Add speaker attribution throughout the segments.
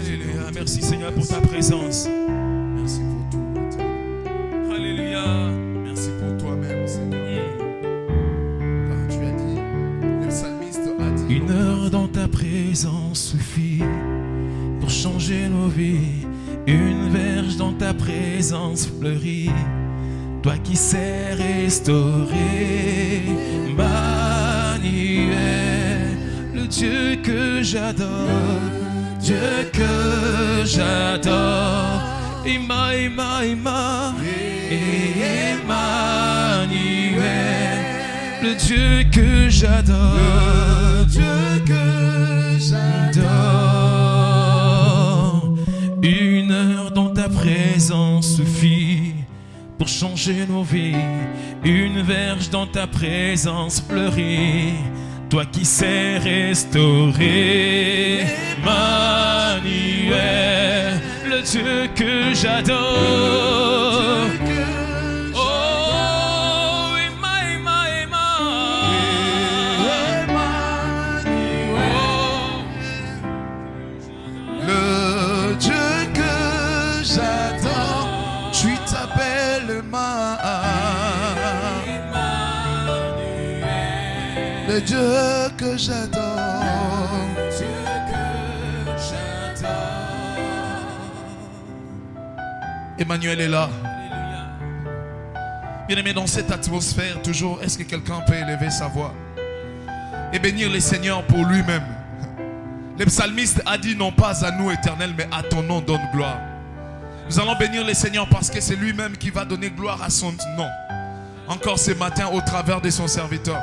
Speaker 1: Alléluia. Merci Seigneur pour ta présence.
Speaker 2: Merci pour tout.
Speaker 1: Alléluia.
Speaker 2: Merci pour toi-même, Seigneur. Car tu as dit, le psalmiste a dit,
Speaker 1: Une heure dans ta présence suffit pour changer nos vies. Une verge dans ta présence fleurit. Toi qui sais restaurer, Emmanuel, le Dieu que j'adore, Dieu que j'adore. Emmanuel, le Dieu que j'adore,
Speaker 2: Dieu que
Speaker 1: j'adore. Une heure dans ta présence suffit pour changer nos vies. Une verge dans ta présence fleurit. Toi qui sais restaurer, Emmanuel, le Dieu que j'adore. Oh, Emmanuel,
Speaker 2: le Dieu que j'adore, tu t'appelles le Dieu que j'adore. Emmanuel est là. Bien-aimé, dans cette atmosphère, toujours, est-ce que quelqu'un peut élever sa voix et bénir le Seigneur pour lui-même? Le psalmiste a dit non pas à nous, Éternel, mais à ton nom donne gloire. Nous allons bénir le Seigneur parce que c'est lui-même qui va donner gloire à son nom. Encore ce matin au travers de son serviteur.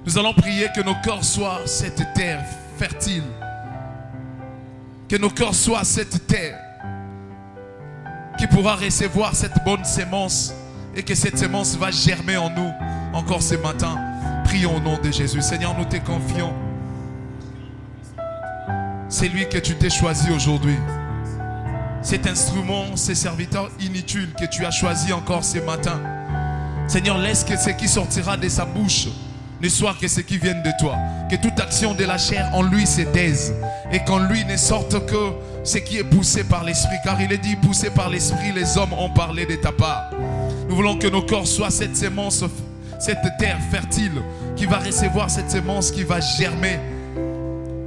Speaker 2: Nous allons prier que nos corps soient cette terre fertile. Que nos corps soient cette terre qui pourra recevoir cette bonne sémence et que cette sémence va germer en nous encore ce matin. Prions au nom de Jésus. Seigneur, nous te confions. C'est lui que tu t'es choisi aujourd'hui. Cet instrument, ces serviteurs inutiles que tu as choisi encore ce matin. Seigneur, laisse que ce qui sortira de sa bouche ne soit que ce qui vient de toi. Que toute action de la chair en lui se taise. Et qu'en lui ne sorte que ce qui est poussé par l'esprit. Car il est dit, poussé par l'esprit, les hommes ont parlé de ta part. Nous voulons que nos corps soient cette sémence, cette terre fertile qui va recevoir cette sémence qui va germer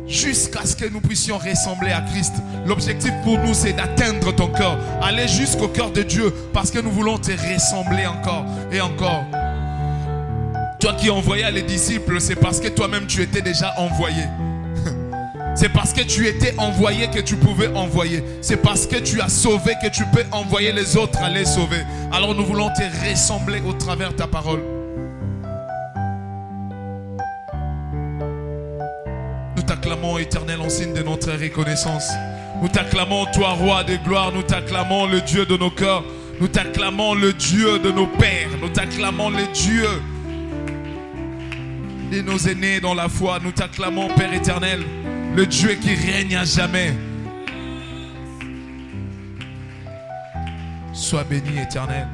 Speaker 2: jusqu'à ce que nous puissions ressembler à Christ. L'objectif pour nous, c'est d'atteindre ton cœur. Aller jusqu'au cœur de Dieu parce que nous voulons te ressembler encore et encore. Toi qui envoyais les disciples, c'est parce que toi-même tu étais déjà envoyé. C'est parce que tu étais envoyé que tu pouvais envoyer. C'est parce que tu as sauvé que tu peux envoyer les autres à les sauver. Alors nous voulons te ressembler au travers de ta parole. Nous t'acclamons, Éternel, en signe de notre reconnaissance. Nous t'acclamons, toi, roi de gloire. Nous t'acclamons, le Dieu de nos cœurs. Nous t'acclamons, le Dieu de nos pères. Nous t'acclamons, le Dieu de nos aînés dans la foi. Nous t'acclamons, Père éternel, le Dieu qui règne à jamais. Sois béni, Éternel.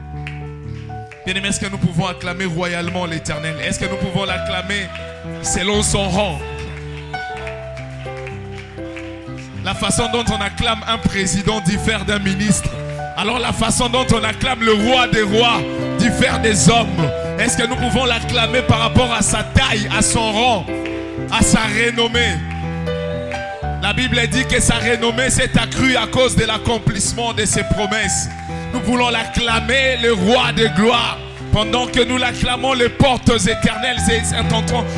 Speaker 2: Bien-aimés, est-ce que nous pouvons acclamer royalement l'Éternel? Est-ce que nous pouvons l'acclamer selon son rang? La façon dont on acclame un président diffère d'un ministre. Alors la façon dont on acclame le roi des rois diffère des hommes. Est-ce que nous pouvons l'acclamer par rapport à sa taille, à son rang, à sa renommée? La Bible dit que sa renommée s'est accrue à cause de l'accomplissement de ses promesses. Nous voulons l'acclamer, le roi de gloire. Pendant que nous l'acclamons, les portes éternelles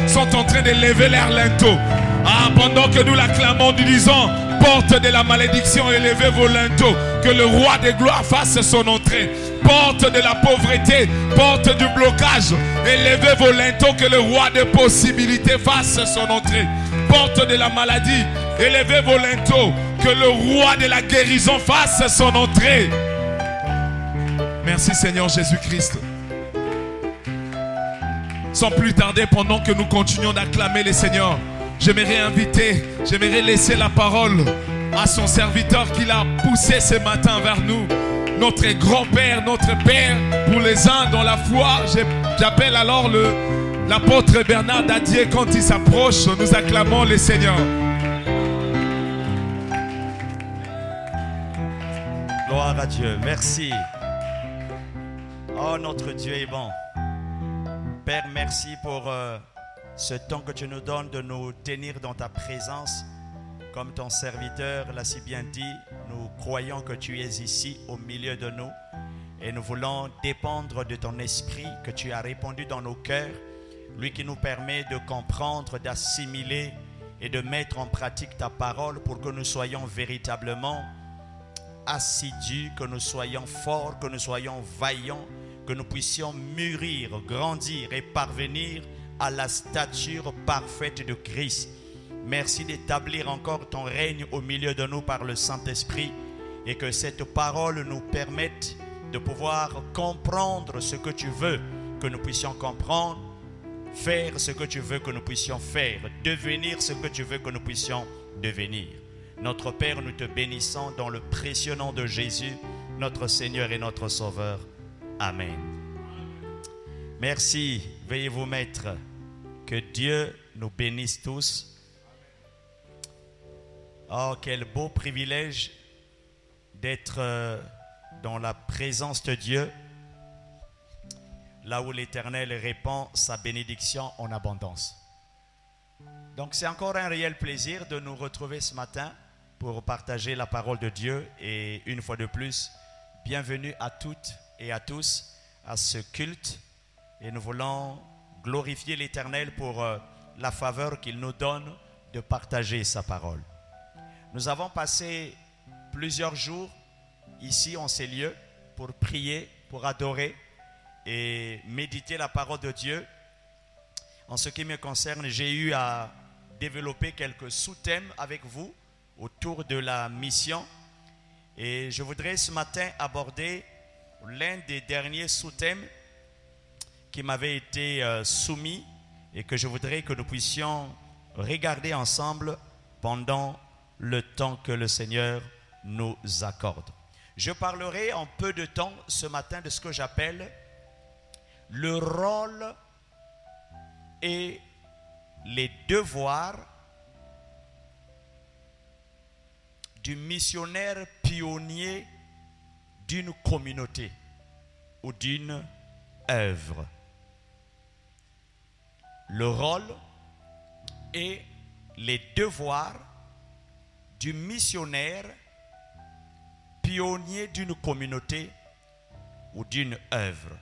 Speaker 2: sont en train de lever leurs linteaux. Ah, pendant que nous l'acclamons, nous disons, porte de la malédiction, élevez vos linteaux. Que le roi de gloire fasse son entrée. Porte de la pauvreté, porte du blocage, élevez vos linteaux. Que le roi de possibilités fasse son entrée. Porte de la maladie, élevez vos linteaux. Que le roi de la guérison fasse son entrée. Merci Seigneur Jésus-Christ. Sans plus tarder, pendant que nous continuons d'acclamer le Seigneur, j'aimerais laisser la parole à son serviteur qui l'a poussé ce matin vers nous. Notre grand-père, notre père, pour les uns dans la foi. J'appelle alors l'apôtre Bernard Dadier. Quand il s'approche, nous acclamons le Seigneur.
Speaker 3: Gloire à Dieu. Merci. Oh, notre Dieu est bon. Père, merci pour ce temps que tu nous donnes de nous tenir dans ta présence. Comme ton serviteur l'a si bien dit, nous croyons que tu es ici au milieu de nous. Et nous voulons dépendre de ton esprit que tu as répandu dans nos cœurs. Lui qui nous permet de comprendre, d'assimiler et de mettre en pratique ta parole pour que nous soyons véritablement assidus, que nous soyons forts, que nous soyons vaillants, que nous puissions mûrir, grandir et parvenir à la stature parfaite de Christ. Merci d'établir encore ton règne au milieu de nous par le Saint-Esprit et que cette parole nous permette de pouvoir comprendre ce que tu veux que nous puissions comprendre, faire ce que tu veux que nous puissions faire, devenir ce que tu veux que nous puissions devenir. Notre Père, nous te bénissons dans le précieux nom de Jésus, notre Seigneur et notre Sauveur. Amen. Merci. Veuillez vous mettre. Que Dieu nous bénisse tous. Oh, quel beau privilège d'être dans la présence de Dieu, là où l'Éternel répand sa bénédiction en abondance. Donc c'est encore un réel plaisir de nous retrouver ce matin pour partager la parole de Dieu. Et une fois de plus, bienvenue à toutes et à tous à ce culte. Et nous voulons glorifier l'Éternel pour la faveur qu'il nous donne de partager sa parole. Nous avons passé plusieurs jours ici en ces lieux pour prier, pour adorer et méditer la parole de Dieu. En ce qui me concerne, j'ai eu à développer quelques sous-thèmes avec vous autour de la mission. Et je voudrais ce matin aborder l'un des derniers sous-thèmes qui m'avait été soumis et que je voudrais que nous puissions regarder ensemble pendant le temps que le Seigneur nous accorde. Je parlerai en peu de temps ce matin de ce que j'appelle le rôle et les devoirs du missionnaire pionnier d'une communauté ou d'une œuvre. Le rôle et les devoirs du missionnaire pionnier d'une communauté ou d'une œuvre.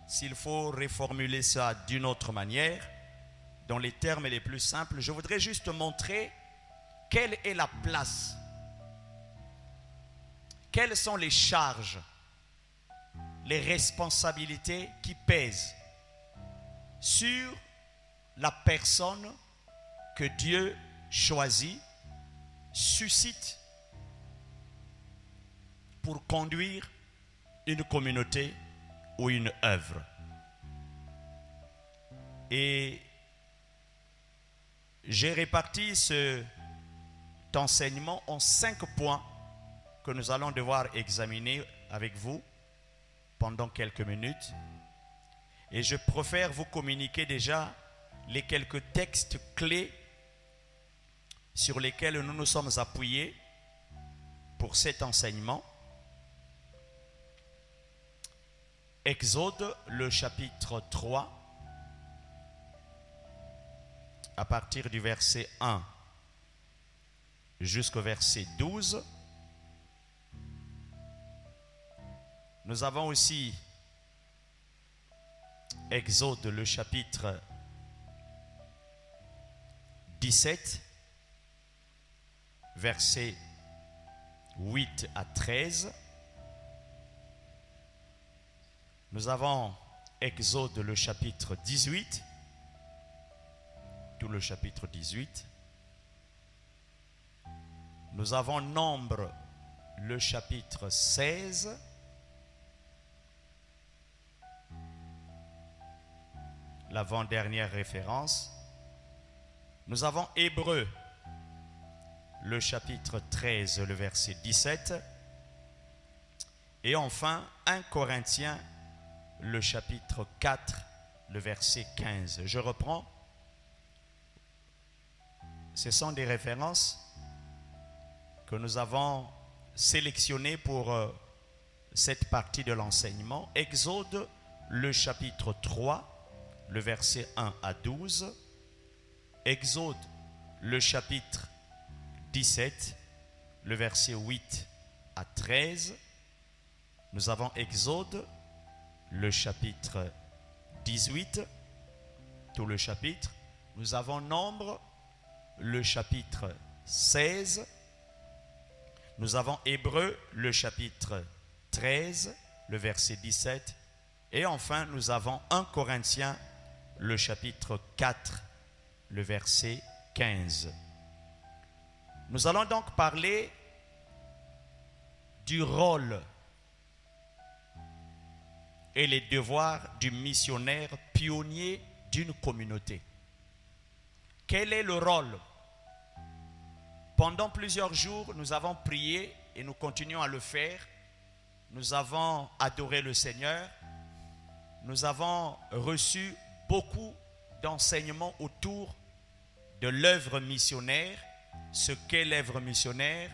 Speaker 3: S'il faut reformuler ça d'une autre manière, dans les termes les plus simples, je voudrais juste montrer quelle est la place, quelles sont les charges, les responsabilités qui pèsent sur la personne que Dieu choisit, suscite pour conduire une communauté ou une œuvre. Et j'ai réparti cet enseignement en 5 points que nous allons devoir examiner avec vous pendant quelques minutes. Et je préfère vous communiquer déjà les quelques textes clés sur lesquels nous nous sommes appuyés pour cet enseignement. Exode, le chapitre 3, à partir du verset 1 jusqu'au verset 12. Nous avons aussi Exode, le chapitre 17, versets 8 à 13. Nous avons Exode, le chapitre 18, tout le chapitre 18. Nous avons Nombre, le chapitre 16. L'avant-dernière référence. Nous avons Hébreux, le chapitre 13, le verset 17. Et enfin, 1 Corinthiens, le chapitre 4, le verset 15. Je reprends. Ce sont des références que nous avons sélectionnés pour cette partie de l'enseignement. Exode, le chapitre 3, le verset 1 à 12. Exode, le chapitre 17, le verset 8 à 13. Nous avons Exode, le chapitre 18, tout le chapitre. Nous avons Nombre, le chapitre 16. Nous avons Hébreux, le chapitre 13, le verset 17. Et enfin, nous avons 1 Corinthiens, le chapitre 4, le verset 15. Nous allons donc parler du rôle et les devoirs du missionnaire pionnier d'une communauté. Quel est le rôle? Pendant plusieurs jours, nous avons prié et nous continuons à le faire. Nous avons adoré le Seigneur. Nous avons reçu beaucoup d'enseignements autour de l'œuvre missionnaire, ce qu'est l'œuvre missionnaire,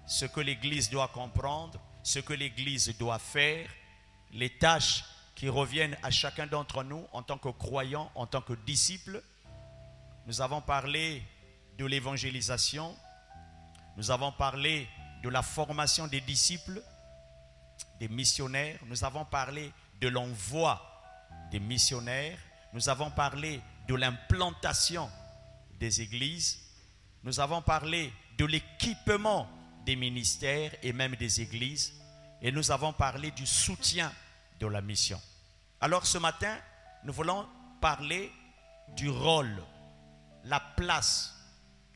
Speaker 3: ce que l'Église doit comprendre, ce que l'Église doit faire, les tâches qui reviennent à chacun d'entre nous en tant que croyants, en tant que disciples. Nous avons parlé de l'évangélisation, nous avons parlé de la formation des disciples, des missionnaires, nous avons parlé de l'envoi des missionnaires, nous avons parlé de l'implantation des églises, nous avons parlé de l'équipement des ministères et même des églises, et nous avons parlé du soutien de la mission. Alors ce matin, nous voulons parler du rôle, la place,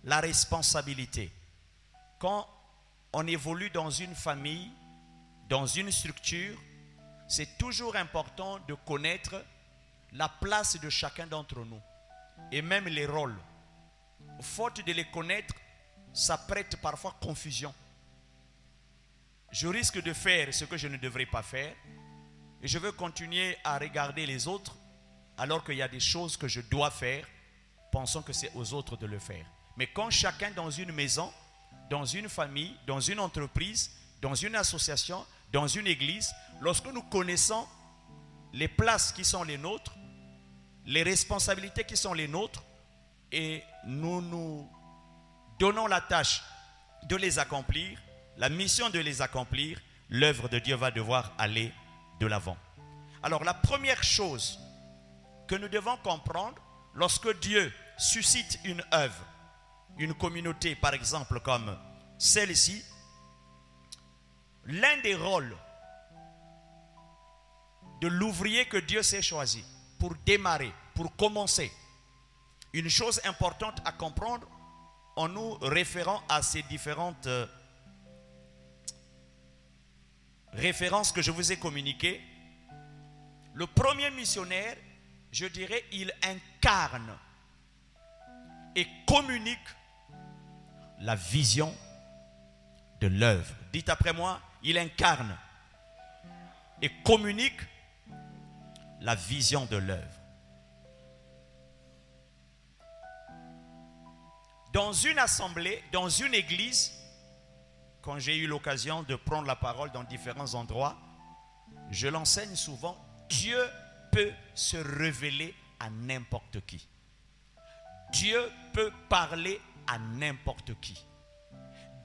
Speaker 3: la responsabilité. Quand on évolue dans une famille, dans une structure, c'est toujours important de connaître la place de chacun d'entre nous et même les rôles. Faute de les connaître, ça prête parfois confusion. Je risque de faire ce que je ne devrais pas faire et je veux continuer à regarder les autres alors qu'il y a des choses que je dois faire, pensant que c'est aux autres de le faire. Mais quand chacun dans une maison, dans une famille, dans une entreprise, dans une association, dans une église, lorsque nous connaissons les places qui sont les nôtres, les responsabilités qui sont les nôtres, et nous nous donnons la tâche de les accomplir, la mission de les accomplir, l'œuvre de Dieu va devoir aller de l'avant. Alors la première chose que nous devons comprendre, lorsque Dieu suscite une œuvre, une communauté par exemple comme celle-ci, l'un des rôles de l'ouvrier que Dieu s'est choisi pour démarrer, pour commencer, une chose importante à comprendre en nous référant à ces différentes références que je vous ai communiquées. Le premier missionnaire, je dirais, il incarne et communique la vision de l'œuvre. Dites après moi, il incarne et communique la vision de l'œuvre. Dans une assemblée, dans une église, quand j'ai eu l'occasion de prendre la parole dans différents endroits, je l'enseigne souvent, Dieu peut se révéler à n'importe qui. Dieu peut parler à n'importe qui.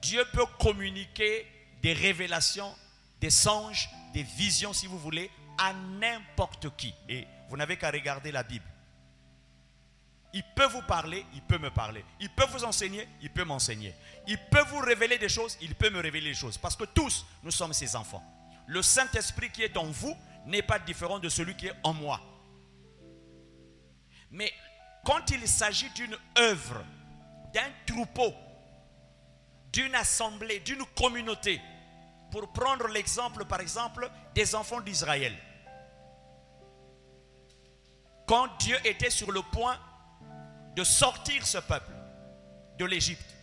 Speaker 3: Dieu peut communiquer des révélations, des songes, des visions si vous voulez, à n'importe qui. Et vous n'avez qu'à regarder la Bible. Il peut vous parler, il peut me parler. Il peut vous enseigner, il peut m'enseigner. Il peut vous révéler des choses, il peut me révéler des choses. Parce que tous, nous sommes ses enfants. Le Saint-Esprit qui est en vous n'est pas différent de celui qui est en moi. Mais quand il s'agit d'une œuvre, d'un troupeau, d'une assemblée, d'une communauté, pour prendre l'exemple, par exemple, des enfants d'Israël. Quand Dieu était sur le point de sortir ce peuple de l'Égypte,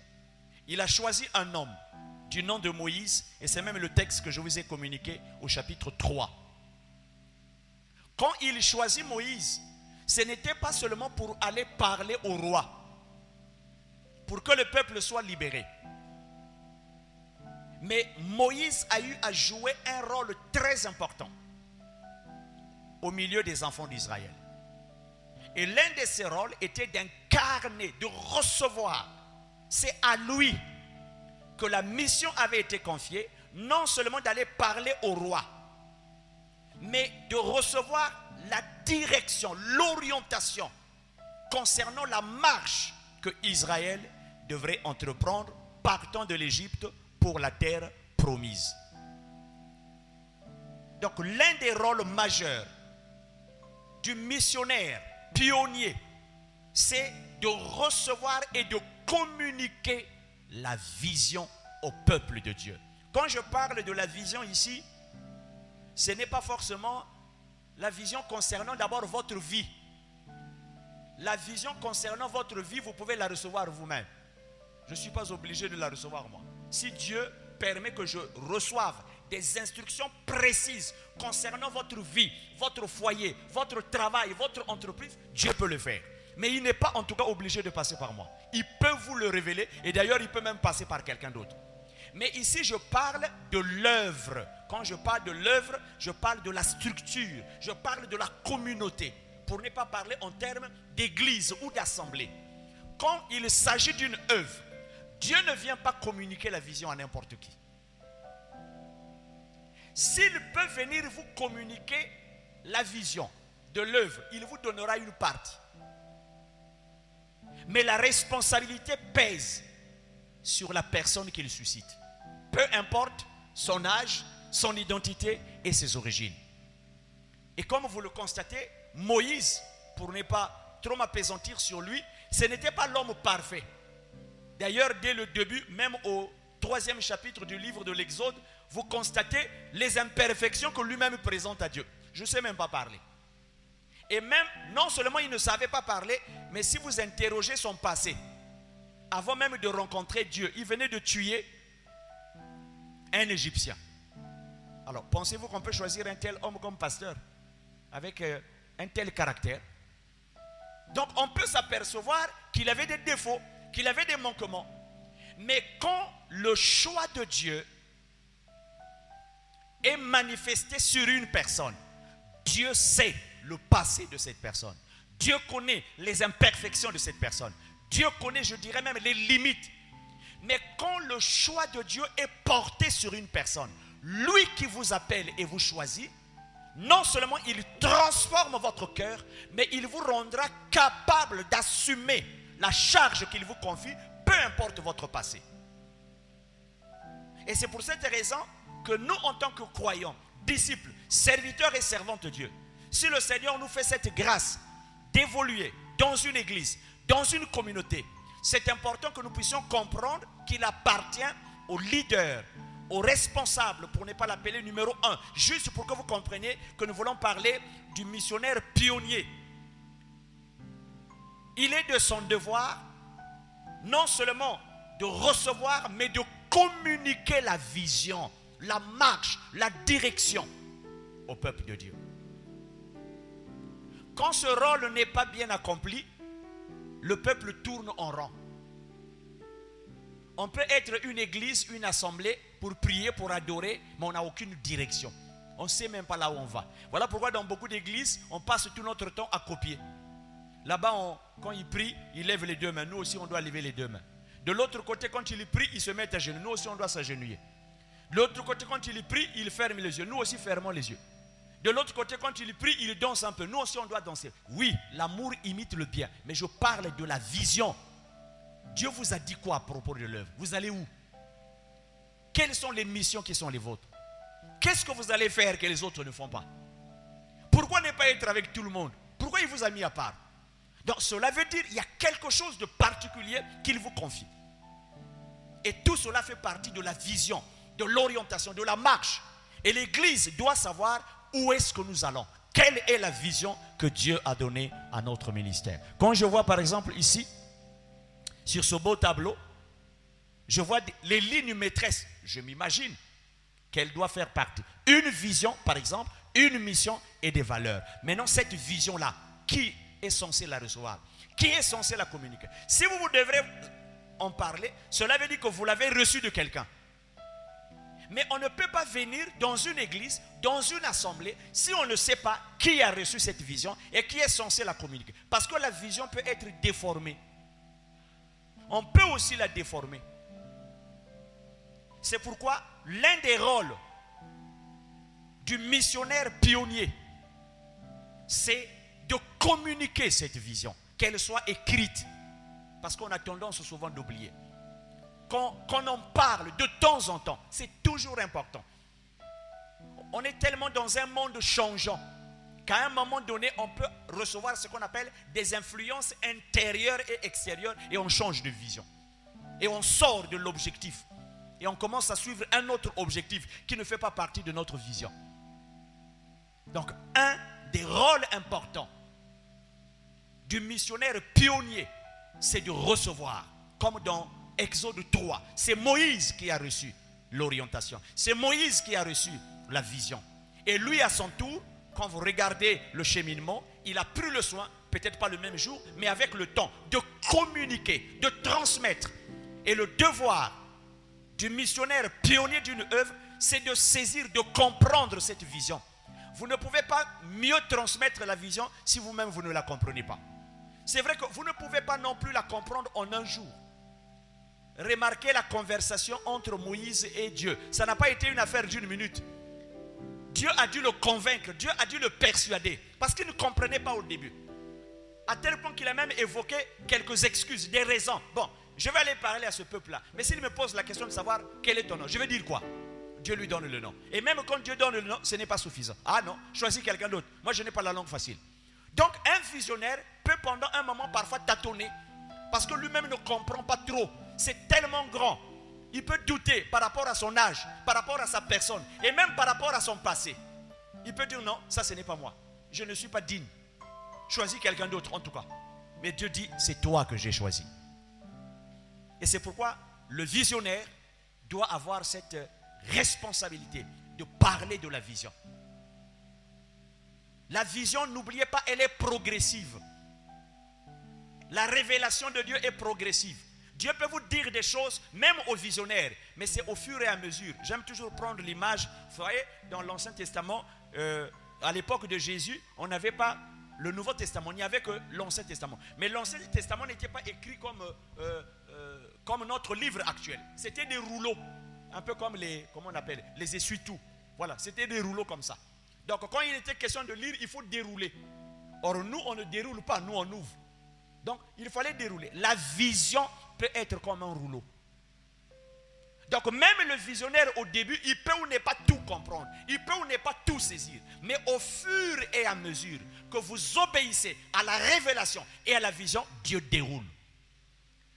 Speaker 3: il a choisi un homme du nom de Moïse, et c'est même le texte que je vous ai communiqué au chapitre 3. Quand il choisit Moïse, ce n'était pas seulement pour aller parler au roi, pour que le peuple soit libéré.
Speaker 4: Mais Moïse a eu à jouer un rôle très important au milieu des enfants d'Israël. Et l'un de ses rôles était d'incarner, de recevoir. C'est à lui que la mission avait été confiée, non seulement d'aller parler au roi, mais de recevoir la direction, l'orientation concernant la marche que Israël devrait entreprendre partant de l'Égypte pour la terre promise. Donc l'un des rôles majeurs du missionnaire pionnier, c'est de recevoir et de communiquer la vision au peuple de Dieu. Quand je parle de la vision ici, ce n'est pas forcément la vision concernant d'abord votre vie. La vision concernant votre vie, vous pouvez la recevoir vous-même. Je ne suis pas obligé de la recevoir moi. Si Dieu permet que je reçoive des instructions précises concernant votre vie, votre foyer, votre travail, votre entreprise, Dieu peut le faire. Mais il n'est pas en tout cas obligé de passer par moi. Il peut vous le révéler et d'ailleurs il peut même passer par quelqu'un d'autre. Mais ici je parle de l'œuvre. Quand je parle de l'œuvre, je parle de la structure, je parle de la communauté. Pour ne pas parler en termes d'église ou d'assemblée. Quand il s'agit d'une œuvre, Dieu ne vient pas communiquer la vision à n'importe qui. S'il peut venir vous communiquer la vision de l'œuvre, il vous donnera une partie. Mais la responsabilité pèse sur la personne qu'il suscite. Peu importe son âge, son identité et ses origines. Et comme vous le constatez, Moïse, pour ne pas trop m'appesantir sur lui, ce n'était pas l'homme parfait. D'ailleurs, dès le début, même au 3e chapitre du livre de l'Exode, vous constatez les imperfections que lui-même présente à Dieu. Je ne sais même pas parler. Et même, non seulement il ne savait pas parler, mais si vous interrogez son passé, avant même de rencontrer Dieu, il venait de tuer un Égyptien. Alors, pensez-vous qu'on peut choisir un tel homme comme pasteur avec un tel caractère? Donc, on peut s'apercevoir qu'il avait des défauts, qu'il avait des manquements. Mais quand le choix de Dieu est manifesté sur une personne, Dieu sait le passé de cette personne. Dieu connaît les imperfections de cette personne. Dieu connaît, je dirais même, les limites. Mais quand le choix de Dieu est porté sur une personne, lui qui vous appelle et vous choisit, non seulement il transforme votre cœur, mais il vous rendra capable d'assumer la charge qu'il vous confie, peu importe votre passé. Et c'est pour cette raison que nous, en tant que croyants, disciples, serviteurs et servantes de Dieu, si le Seigneur nous fait cette grâce d'évoluer dans une église, dans une communauté, c'est important que nous puissions comprendre qu'il appartient aux leaders, aux responsables, pour ne pas l'appeler numéro 1, juste pour que vous compreniez que nous voulons parler du missionnaire pionnier. Il est de son devoir non seulement de recevoir, mais de communiquer la vision, la marche, la direction au peuple de Dieu. Quand ce rôle n'est pas bien accompli, le peuple tourne en rond. On peut être une église, une assemblée pour prier, pour adorer, mais on n'a aucune direction. On ne sait même pas là où on va. Voilà pourquoi dans beaucoup d'églises, on passe tout notre temps à copier. Là-bas, quand ils prient, ils lèvent les deux mains. Nous aussi, on doit lever les deux mains. De l'autre côté, quand ils prient, ils se mettent à genoux. Nous aussi, on doit s'agenouiller. De l'autre côté, quand ils prient, ils ferment les yeux. Nous aussi, fermons les yeux. De l'autre côté, quand ils prient, ils dansent un peu. Nous aussi, on doit danser. Oui, l'amour imite le bien. Mais je parle de la vision. Dieu vous a dit quoi à propos de l'œuvre? Vous allez où? Quelles sont les missions qui sont les vôtres? Qu'est-ce que vous allez faire que les autres ne font pas? Pourquoi ne pas être avec tout le monde? Pourquoi il vous a mis à part? Donc cela veut dire qu'il y a quelque chose de particulier qu'il vous confie. Et tout cela fait partie de la vision, de l'orientation, de la marche. Et l'Église doit savoir où est-ce que nous allons. Quelle est la vision que Dieu a donnée à notre ministère? Quand je vois par exemple ici, sur ce beau tableau, je vois les lignes maîtresses. Je m'imagine qu'elle doit faire partie. Une vision, par exemple, une mission et des valeurs. Maintenant, cette vision-là, qui est censé la recevoir? Qui est censé la communiquer? Si vous devrez en parler, cela veut dire que vous l'avez reçu de quelqu'un. Mais on ne peut pas venir dans une église, dans une assemblée, si on ne sait pas qui a reçu cette vision et qui est censé la communiquer. Parce que la vision peut être déformée. On peut aussi la déformer. C'est pourquoi l'un des rôles du missionnaire pionnier, c'est de communiquer cette vision, qu'elle soit écrite. Parce qu'on a tendance souvent d'oublier. Qu'on en parle de temps en temps, c'est toujours important. On est tellement dans un monde changeant qu'à un moment donné, on peut recevoir ce qu'on appelle des influences intérieures et extérieures et on change de vision. Et on sort de l'objectif. Et on commence à suivre un autre objectif qui ne fait pas partie de notre vision. Donc, un des rôles importants du missionnaire pionnier, c'est de recevoir, comme dans Exode 3. C'est Moïse qui a reçu l'orientation. C'est Moïse qui a reçu la vision. Et lui, à son tour, quand vous regardez le cheminement, il a pris le soin, peut-être pas le même jour, mais avec le temps, de communiquer, de transmettre. Et le devoir du missionnaire pionnier d'une œuvre, c'est de saisir, de comprendre cette vision. Vous ne pouvez pas mieux transmettre la vision si vous-même vous ne la comprenez pas. C'est vrai que vous ne pouvez pas non plus la comprendre en un jour. Remarquez la conversation entre Moïse et Dieu. Ça n'a pas été une affaire d'une minute. Dieu a dû le convaincre, Dieu a dû le persuader, parce qu'il ne comprenait pas au début. À tel point qu'il a même évoqué quelques excuses, des raisons. Bon, je vais aller parler à ce peuple-là. Mais s'il me pose la question de savoir quel est ton nom, je vais dire quoi? Dieu lui donne le nom. Et même quand Dieu donne le nom, ce n'est pas suffisant. Ah non, choisis quelqu'un d'autre. Moi, je n'ai pas la langue facile. Donc, un visionnaire peut pendant un moment parfois tâtonner, parce que lui-même ne comprend pas trop. C'est tellement grand. Il peut douter par rapport à son âge, par rapport à sa personne, et même par rapport à son passé. Il peut dire non, ça ce n'est pas moi. Je ne suis pas digne. Choisis quelqu'un d'autre en tout cas. Mais Dieu dit, c'est toi que j'ai choisi. Et c'est pourquoi le visionnaire doit avoir cette responsabilité de parler de la vision. La vision, n'oubliez pas, elle est progressive. La révélation de Dieu est progressive. Dieu peut vous dire des choses, même aux visionnaires, mais c'est au fur et à mesure. J'aime toujours prendre l'image, vous voyez, dans l'Ancien Testament, à l'époque de Jésus, on n'avait pas le Nouveau Testament, il n'y avait que l'Ancien Testament. Mais l'Ancien Testament n'était pas écrit comme notre livre actuel. C'était des rouleaux, un peu comme comment on appelle, les essuie-tout. Voilà, c'était des rouleaux comme ça. Donc quand il était question de lire, il faut dérouler. Or nous, on ne déroule pas, nous on ouvre. Donc il fallait dérouler. La vision peut être comme un rouleau. Donc même le visionnaire au début, il peut ou n'est pas tout comprendre. Il peut ou n'est pas tout saisir. Mais au fur et à mesure que vous obéissez à la révélation et à la vision, Dieu déroule.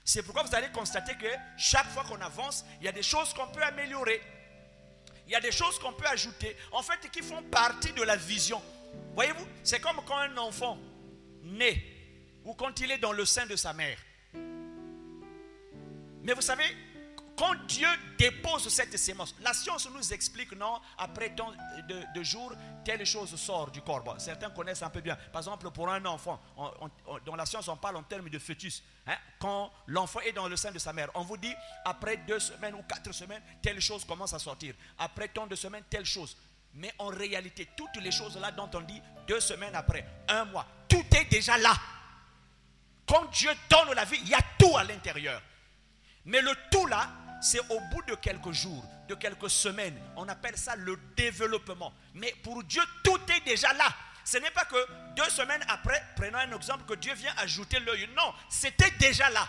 Speaker 4: C'est pourquoi vous allez constater que chaque fois qu'on avance, il y a des choses qu'on peut améliorer. Il y a des choses qu'on peut ajouter, en fait, qui font partie de la vision. Voyez-vous, c'est comme quand un enfant naît ou quand il est dans le sein de sa mère. Mais vous savez, quand Dieu dépose cette sémence, la science nous explique, non, après tant de jours, telle chose sort du corps. Bon, certains connaissent un peu bien. Par exemple, pour un enfant, dans la science, on parle en termes de fœtus. Hein? Quand l'enfant est dans le sein de sa mère, on vous dit, après 2 semaines ou 4 semaines, telle chose commence à sortir. Après tant de semaines, telle chose. Mais en réalité, toutes les choses là dont on dit 2 semaines après, 1 mois, tout est déjà là. Quand Dieu donne la vie, il y a tout à l'intérieur. Mais le tout là, c'est au bout de quelques jours, de quelques semaines. On appelle ça le développement. Mais pour Dieu, tout est déjà là. Ce n'est pas que 2 semaines après, prenons un exemple, que Dieu vient ajouter l'œil. Non, c'était déjà là.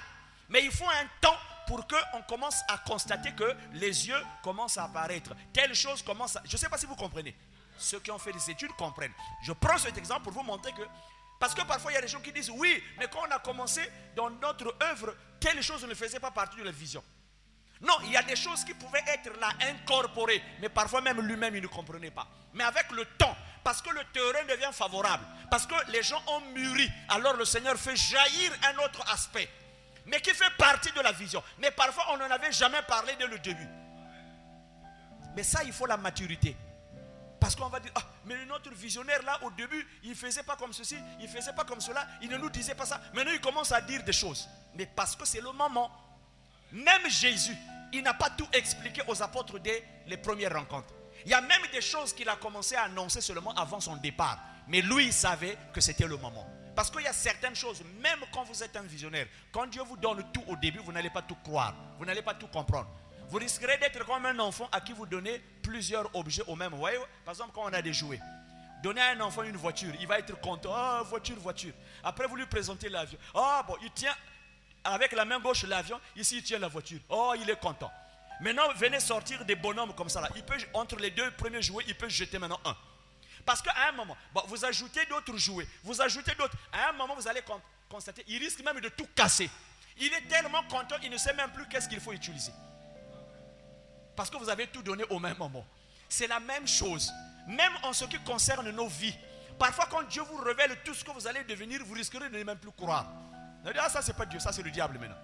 Speaker 4: Mais il faut un temps pour qu'on commence à constater que les yeux commencent à apparaître. Telle chose commence à... Je ne sais pas si vous comprenez. Ceux qui ont fait des études comprennent. Je prends cet exemple pour vous montrer que... Parce que parfois, il y a des gens qui disent, oui, mais quand on a commencé dans notre œuvre, telle chose ne faisait pas partie de la vision. Non, il y a des choses qui pouvaient être là, incorporées, mais parfois même lui-même, il ne comprenait pas. Mais avec le temps, parce que le terrain devient favorable, parce que les gens ont mûri, alors le Seigneur fait jaillir un autre aspect, mais qui fait partie de la vision. Mais parfois, on n'en avait jamais parlé dès le début. Mais ça, il faut la maturité. Parce qu'on va dire, ah, mais notre visionnaire là, au début, il ne faisait pas comme ceci, il ne faisait pas comme cela, il ne nous disait pas ça. Maintenant, il commence à dire des choses. Mais parce que c'est le moment. Même Jésus, il n'a pas tout expliqué aux apôtres dès les premières rencontres. Il y a même des choses qu'il a commencé à annoncer seulement avant son départ. Mais lui, il savait que c'était le moment. Parce qu'il y a certaines choses, même quand vous êtes un visionnaire, quand Dieu vous donne tout au début, vous n'allez pas tout croire. Vous n'allez pas tout comprendre. Vous risquerez d'être comme un enfant à qui vous donnez plusieurs objets au même. Vous voyez, par exemple, quand on a des jouets. Donnez à un enfant une voiture, il va être content. Ah, voiture, voiture. Après, vous lui présentez l'avion. Ah, bon, il tient avec la main gauche l'avion. Ici, il tient la voiture. Oh, il est content. Maintenant, venez sortir des bonhommes comme ça. Là. Il peut, entre les deux premiers jouets, il peut jeter maintenant un. Parce qu'à un moment, bon, vous ajoutez d'autres jouets. Vous ajoutez d'autres. À un moment, vous allez constater, il risque même de tout casser. Il est tellement content, il ne sait même plus qu'est-ce qu'il faut utiliser. Parce que vous avez tout donné au même moment. C'est la même chose. Même en ce qui concerne nos vies. Parfois, quand Dieu vous révèle tout ce que vous allez devenir, vous risquerez de ne même plus croire. Vous allez dire, ah, ça, c'est pas Dieu, ça, c'est le diable maintenant.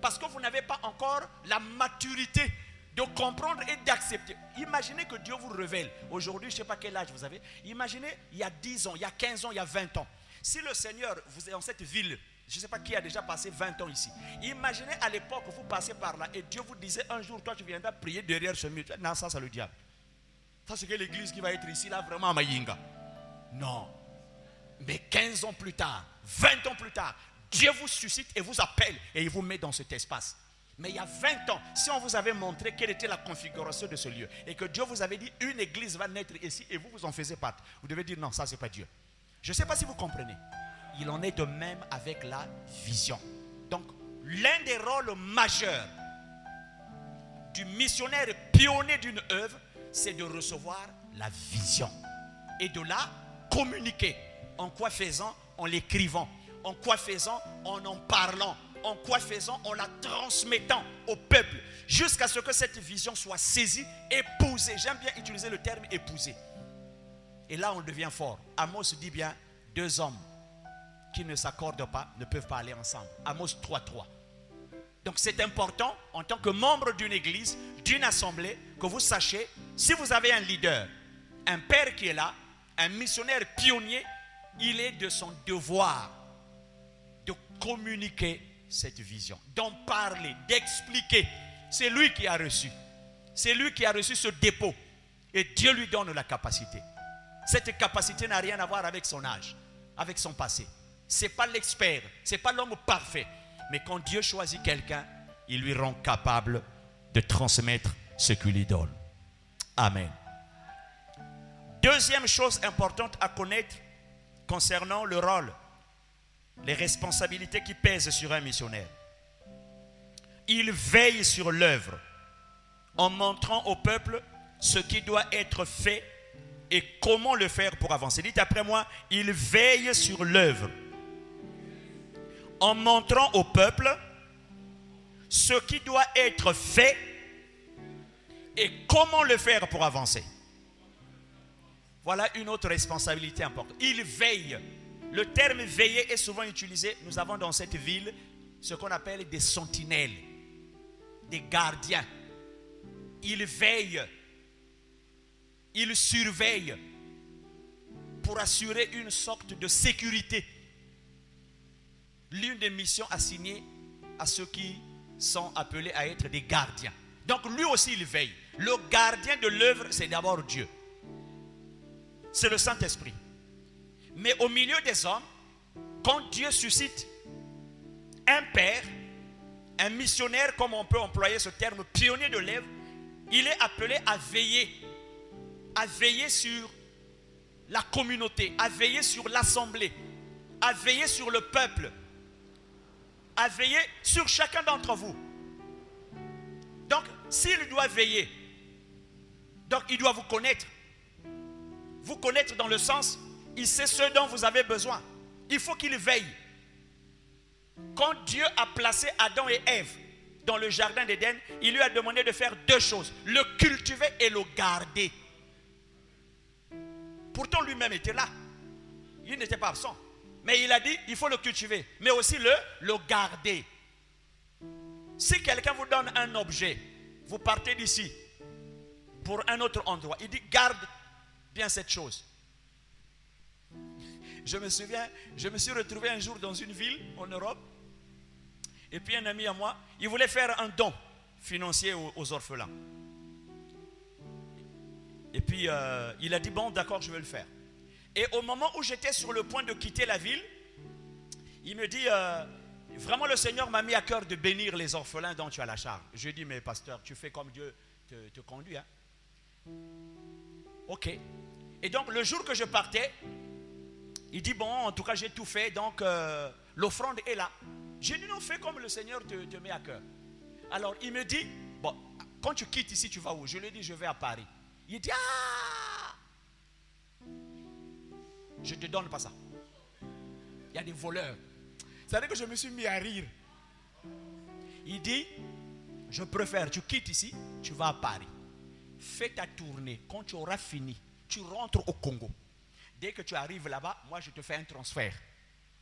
Speaker 4: Parce que vous n'avez pas encore la maturité de comprendre et d'accepter. Imaginez que Dieu vous révèle. Aujourd'hui, je ne sais pas quel âge vous avez. Imaginez, il y a 10 ans, il y a 15 ans, il y a 20 ans. Si le Seigneur, vous êtes dans cette ville, je ne sais pas qui a déjà passé 20 ans ici. Imaginez à l'époque, vous passez par là et Dieu vous disait un jour, toi tu viendras prier derrière ce mur. Non, ça c'est le diable. Ça c'est que l'église qui va être ici, là, vraiment à Mayinga. Non. Mais 15 ans plus tard, 20 ans plus tard, Dieu vous suscite et vous appelle et il vous met dans cet espace. Mais il y a 20 ans, si on vous avait montré quelle était la configuration de ce lieu et que Dieu vous avait dit une église va naître ici et vous en faisiez partie, vous devez dire non, ça c'est pas Dieu. Je ne sais pas si vous comprenez. Il en est de même avec la vision. Donc, l'un des rôles majeurs du missionnaire pionnier d'une œuvre, c'est de recevoir la vision et de la communiquer. En quoi faisant? En l'écrivant. En quoi faisant? En parlant. En quoi faisant? En la transmettant au peuple jusqu'à ce que cette vision soit saisie, épousée. J'aime bien utiliser le terme épousée. Et là, on devient fort. Amos dit bien, deux hommes qui ne s'accordent pas ne peuvent pas aller ensemble. Amos 3:3. Donc c'est important en tant que membre d'une église, d'une assemblée, que vous sachiez, si vous avez un leader, un père qui est là, un missionnaire pionnier, il est de son devoir de communiquer cette vision, d'en parler, d'expliquer. C'est lui qui a reçu. C'est lui qui a reçu ce dépôt. Et Dieu lui donne la capacité. Cette capacité n'a rien à voir avec son âge, avec son passé. Ce n'est pas l'expert, ce n'est pas l'homme parfait. Mais quand Dieu choisit quelqu'un, il lui rend capable de transmettre ce qu'il lui donne. Amen. Deuxième chose importante à connaître concernant le rôle, les responsabilités qui pèsent sur un missionnaire. Il veille sur l'œuvre en montrant au peuple ce qui doit être fait et comment le faire pour avancer. Dites après moi, il veille sur l'œuvre en montrant au peuple ce qui doit être fait et comment le faire pour avancer. Voilà une autre responsabilité importante. Il veille. Le terme veiller est souvent utilisé. Nous avons dans cette ville ce qu'on appelle des sentinelles, des gardiens. Il veille. Il surveille pour assurer une sorte de sécurité. L'une des missions assignées à ceux qui sont appelés à être des gardiens. Donc lui aussi il veille. Le gardien de l'œuvre, c'est d'abord Dieu. C'est le Saint-Esprit. Mais au milieu des hommes, quand Dieu suscite un père, un missionnaire, comme on peut employer ce terme, pionnier de l'œuvre, il est appelé à veiller sur la communauté, à veiller sur l'assemblée, à veiller sur le peuple, à veiller sur chacun d'entre vous. Donc, s'il doit veiller, donc il doit vous connaître. Vous connaître dans le sens, il sait ce dont vous avez besoin. Il faut qu'il veille. Quand Dieu a placé Adam et Ève dans le jardin d'Éden, il lui a demandé de faire deux choses. Le cultiver et le garder. Pourtant lui-même était là. Il n'était pas absent. Mais il a dit, il faut le cultiver, mais aussi le garder. Si quelqu'un vous donne un objet, vous partez d'ici pour un autre endroit. Il dit, garde bien cette chose. Je me souviens, je me suis retrouvé un jour dans une ville en Europe. Et puis un ami à moi, il voulait faire un don. financier aux orphelins. Et puis, il a dit, bon, d'accord, je vais le faire. Et au moment où j'étais sur le point de quitter la ville, il me dit, vraiment le Seigneur m'a mis à cœur de bénir les orphelins dont tu as la charge. Je lui ai dit, mais pasteur, tu fais comme Dieu te conduit. Hein? Ok. Et donc, le jour que je partais, il dit, bon, en tout cas, j'ai tout fait, donc l'offrande est là. J'ai dit, non, fais comme le Seigneur te met à cœur. Alors, il me dit, bon, quand tu quittes ici, tu vas où? Je lui ai dit, je vais à Paris. Il dit, ah, je ne te donne pas ça. Il y a des voleurs. C'est-à-dire que je me suis mis à rire. Il dit, je préfère, tu quittes ici, tu vas à Paris. Fais ta tournée. Quand tu auras fini, tu rentres au Congo. Dès que tu arrives là-bas, moi je te fais un transfert.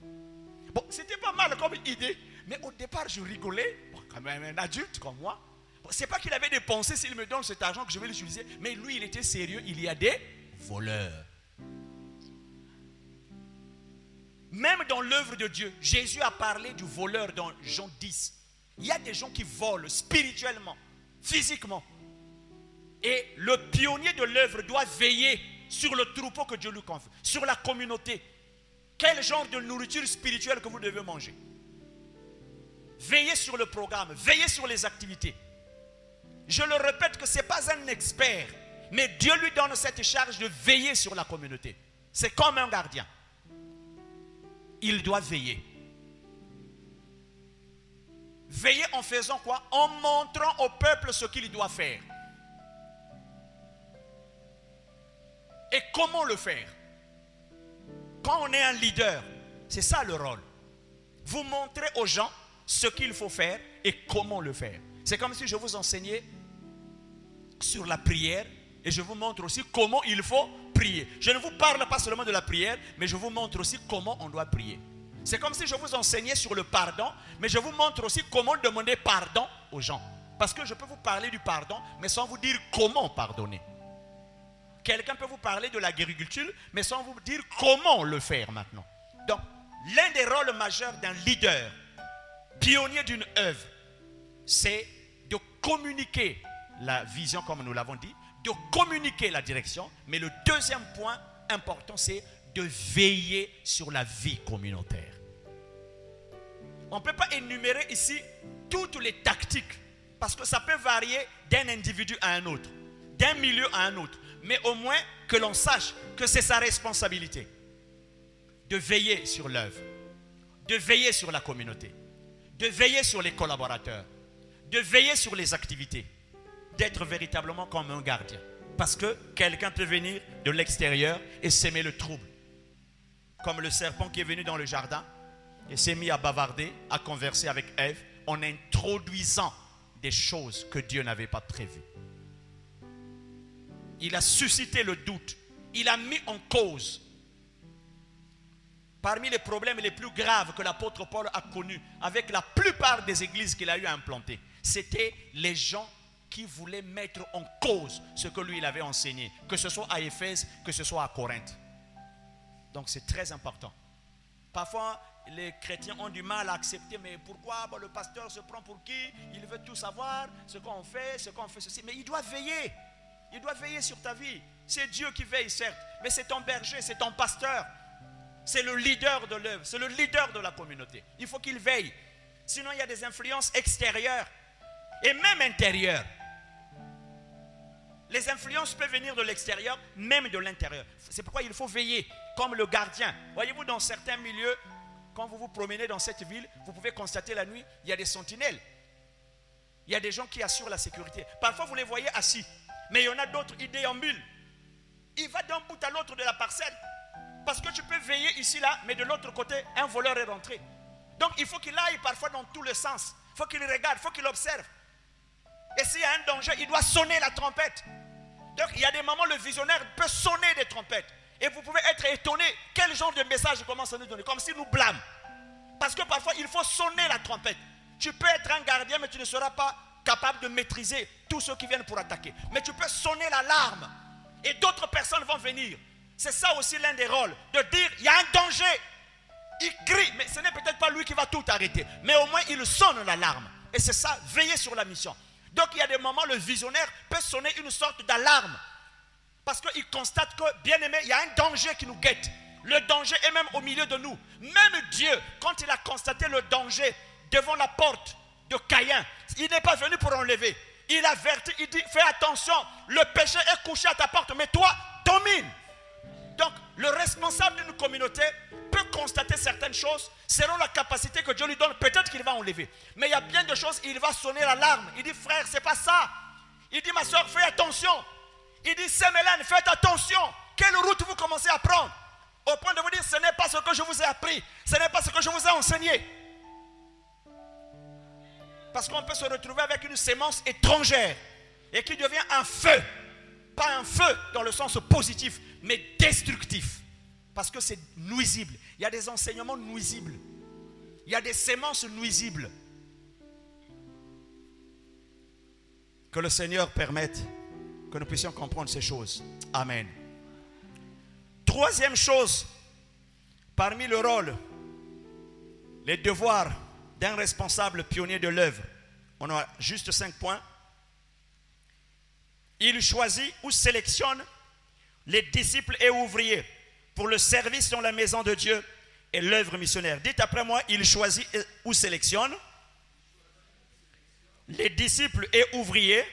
Speaker 4: Bon, c'était pas mal comme idée. Mais au départ, je rigolais. Bon, quand même un adulte comme moi. Bon, c'est pas qu'il avait des pensées, s'il me donne cet argent que je vais l'utiliser. Mais lui, il était sérieux. Il y a des voleurs. Même dans l'œuvre de Dieu, Jésus a parlé du voleur dans Jean 10. Il y a des gens qui volent spirituellement, physiquement. Et le pionnier de l'œuvre doit veiller sur le troupeau que Dieu lui confie, sur la communauté. Quel genre de nourriture spirituelle que vous devez manger? Veillez sur le programme, veillez sur les activités. Je le répète que ce n'est pas un expert, mais Dieu lui donne cette charge de veiller sur la communauté. C'est comme un gardien. Il doit veiller. Veiller en faisant quoi? En montrant au peuple ce qu'il doit faire. Et comment le faire? Quand on est un leader, c'est ça le rôle. Vous montrez aux gens ce qu'il faut faire et comment le faire. C'est comme si je vous enseignais sur la prière et je vous montre aussi comment il faut prier. Je ne vous parle pas seulement de la prière, mais je vous montre aussi comment on doit prier. C'est comme si je vous enseignais sur le pardon, mais je vous montre aussi comment demander pardon aux gens. Parce que je peux vous parler du pardon, mais sans vous dire comment pardonner. Quelqu'un peut vous parler de l'agriculture, mais sans vous dire comment le faire maintenant. Donc, l'un des rôles majeurs d'un leader, pionnier d'une œuvre, c'est de communiquer la vision, comme nous l'avons dit, de communiquer la direction. Mais le deuxième point important, c'est de veiller sur la vie communautaire. On ne peut pas énumérer ici toutes les tactiques, parce que ça peut varier d'un individu à un autre, d'un milieu à un autre. Mais au moins que l'on sache que c'est sa responsabilité de veiller sur l'œuvre, de veiller sur la communauté, de veiller sur les collaborateurs, de veiller sur les activités, d'être véritablement comme un gardien. Parce que quelqu'un peut venir de l'extérieur et s'aimer le trouble. Comme le serpent qui est venu dans le jardin et s'est mis à bavarder, à converser avec Ève en introduisant des choses que Dieu n'avait pas prévues. Il a suscité le doute. Il a mis en cause. Parmi les problèmes les plus graves que l'apôtre Paul a connus avec la plupart des églises qu'il a eu à implanter, c'était les gens qui voulaient mettre en cause ce que lui il avait enseigné, que ce soit à Éphèse, que ce soit à Corinthe. Donc c'est très important. Parfois, les chrétiens ont du mal à accepter, mais pourquoi le pasteur se prend pour qui? Il veut tout savoir, ce qu'on fait ceci. Mais il doit veiller. Il doit veiller sur ta vie. C'est Dieu qui veille, certes, mais c'est ton berger, c'est ton pasteur. C'est le leader de l'œuvre, c'est le leader de la communauté. Il faut qu'il veille. Sinon, il y a des influences extérieures et même intérieures. Les influences peuvent venir de l'extérieur, même de l'intérieur. C'est pourquoi il faut veiller, comme le gardien. Voyez-vous, dans certains milieux, quand vous vous promenez dans cette ville, vous pouvez constater la nuit, il y a des sentinelles. Il y a des gens qui assurent la sécurité. Parfois, vous les voyez assis. Mais il y en a d'autres, ils déambulent. Il va d'un bout à l'autre de la parcelle. Parce que tu peux veiller ici, là, mais de l'autre côté, un voleur est rentré. Donc, il faut qu'il aille parfois dans tous les sens. Il faut qu'il regarde, il faut qu'il observe. Et s'il y a un danger, il doit sonner la trompette. Donc, il y a des moments, le visionnaire peut sonner des trompettes. Et vous pouvez être étonné. Quel genre de message il commence à nous donner? Comme s'il nous blâme. Parce que parfois, il faut sonner la trompette. Tu peux être un gardien, mais tu ne seras pas capable de maîtriser tous ceux qui viennent pour attaquer. Mais tu peux sonner l'alarme. Et d'autres personnes vont venir. C'est ça aussi l'un des rôles. De dire, il y a un danger. Il crie, mais ce n'est peut-être pas lui qui va tout arrêter. Mais au moins, il sonne l'alarme. Et c'est ça, veiller sur la mission. Donc il y a des moments, le visionnaire peut sonner une sorte d'alarme. Parce qu'il constate que, bien aimé, il y a un danger qui nous guette. Le danger est même au milieu de nous. Même Dieu, quand il a constaté le danger devant la porte de Caïn, il n'est pas venu pour enlever. Il avertit, il dit, fais attention, le péché est couché à ta porte, mais toi, domine. Donc, le responsable d'une communauté peut constater certaines choses selon la capacité que Dieu lui donne. Peut-être qu'il va enlever. Mais il y a bien de choses, il va sonner l'alarme. Il dit, frère, c'est pas ça. Il dit, ma soeur, fais attention. Il dit, Sémélène, faites attention. Quelle route vous commencez à prendre? Au point de vous dire, ce n'est pas ce que je vous ai appris. Ce n'est pas ce que je vous ai enseigné. Parce qu'on peut se retrouver avec une sémence étrangère et qui devient un feu. Pas un feu dans le sens positif, mais destructif. Parce que c'est nuisible. Il y a des enseignements nuisibles. Il y a des sémences nuisibles. Que le Seigneur permette que nous puissions comprendre ces choses. Amen. Troisième chose, parmi le rôle, les devoirs d'un responsable pionnier de l'œuvre. On a juste 5 points. Il choisit ou sélectionne les disciples et ouvriers pour le service dans la maison de Dieu et l'œuvre missionnaire. Dites après moi, il choisit ou sélectionne les disciples et ouvriers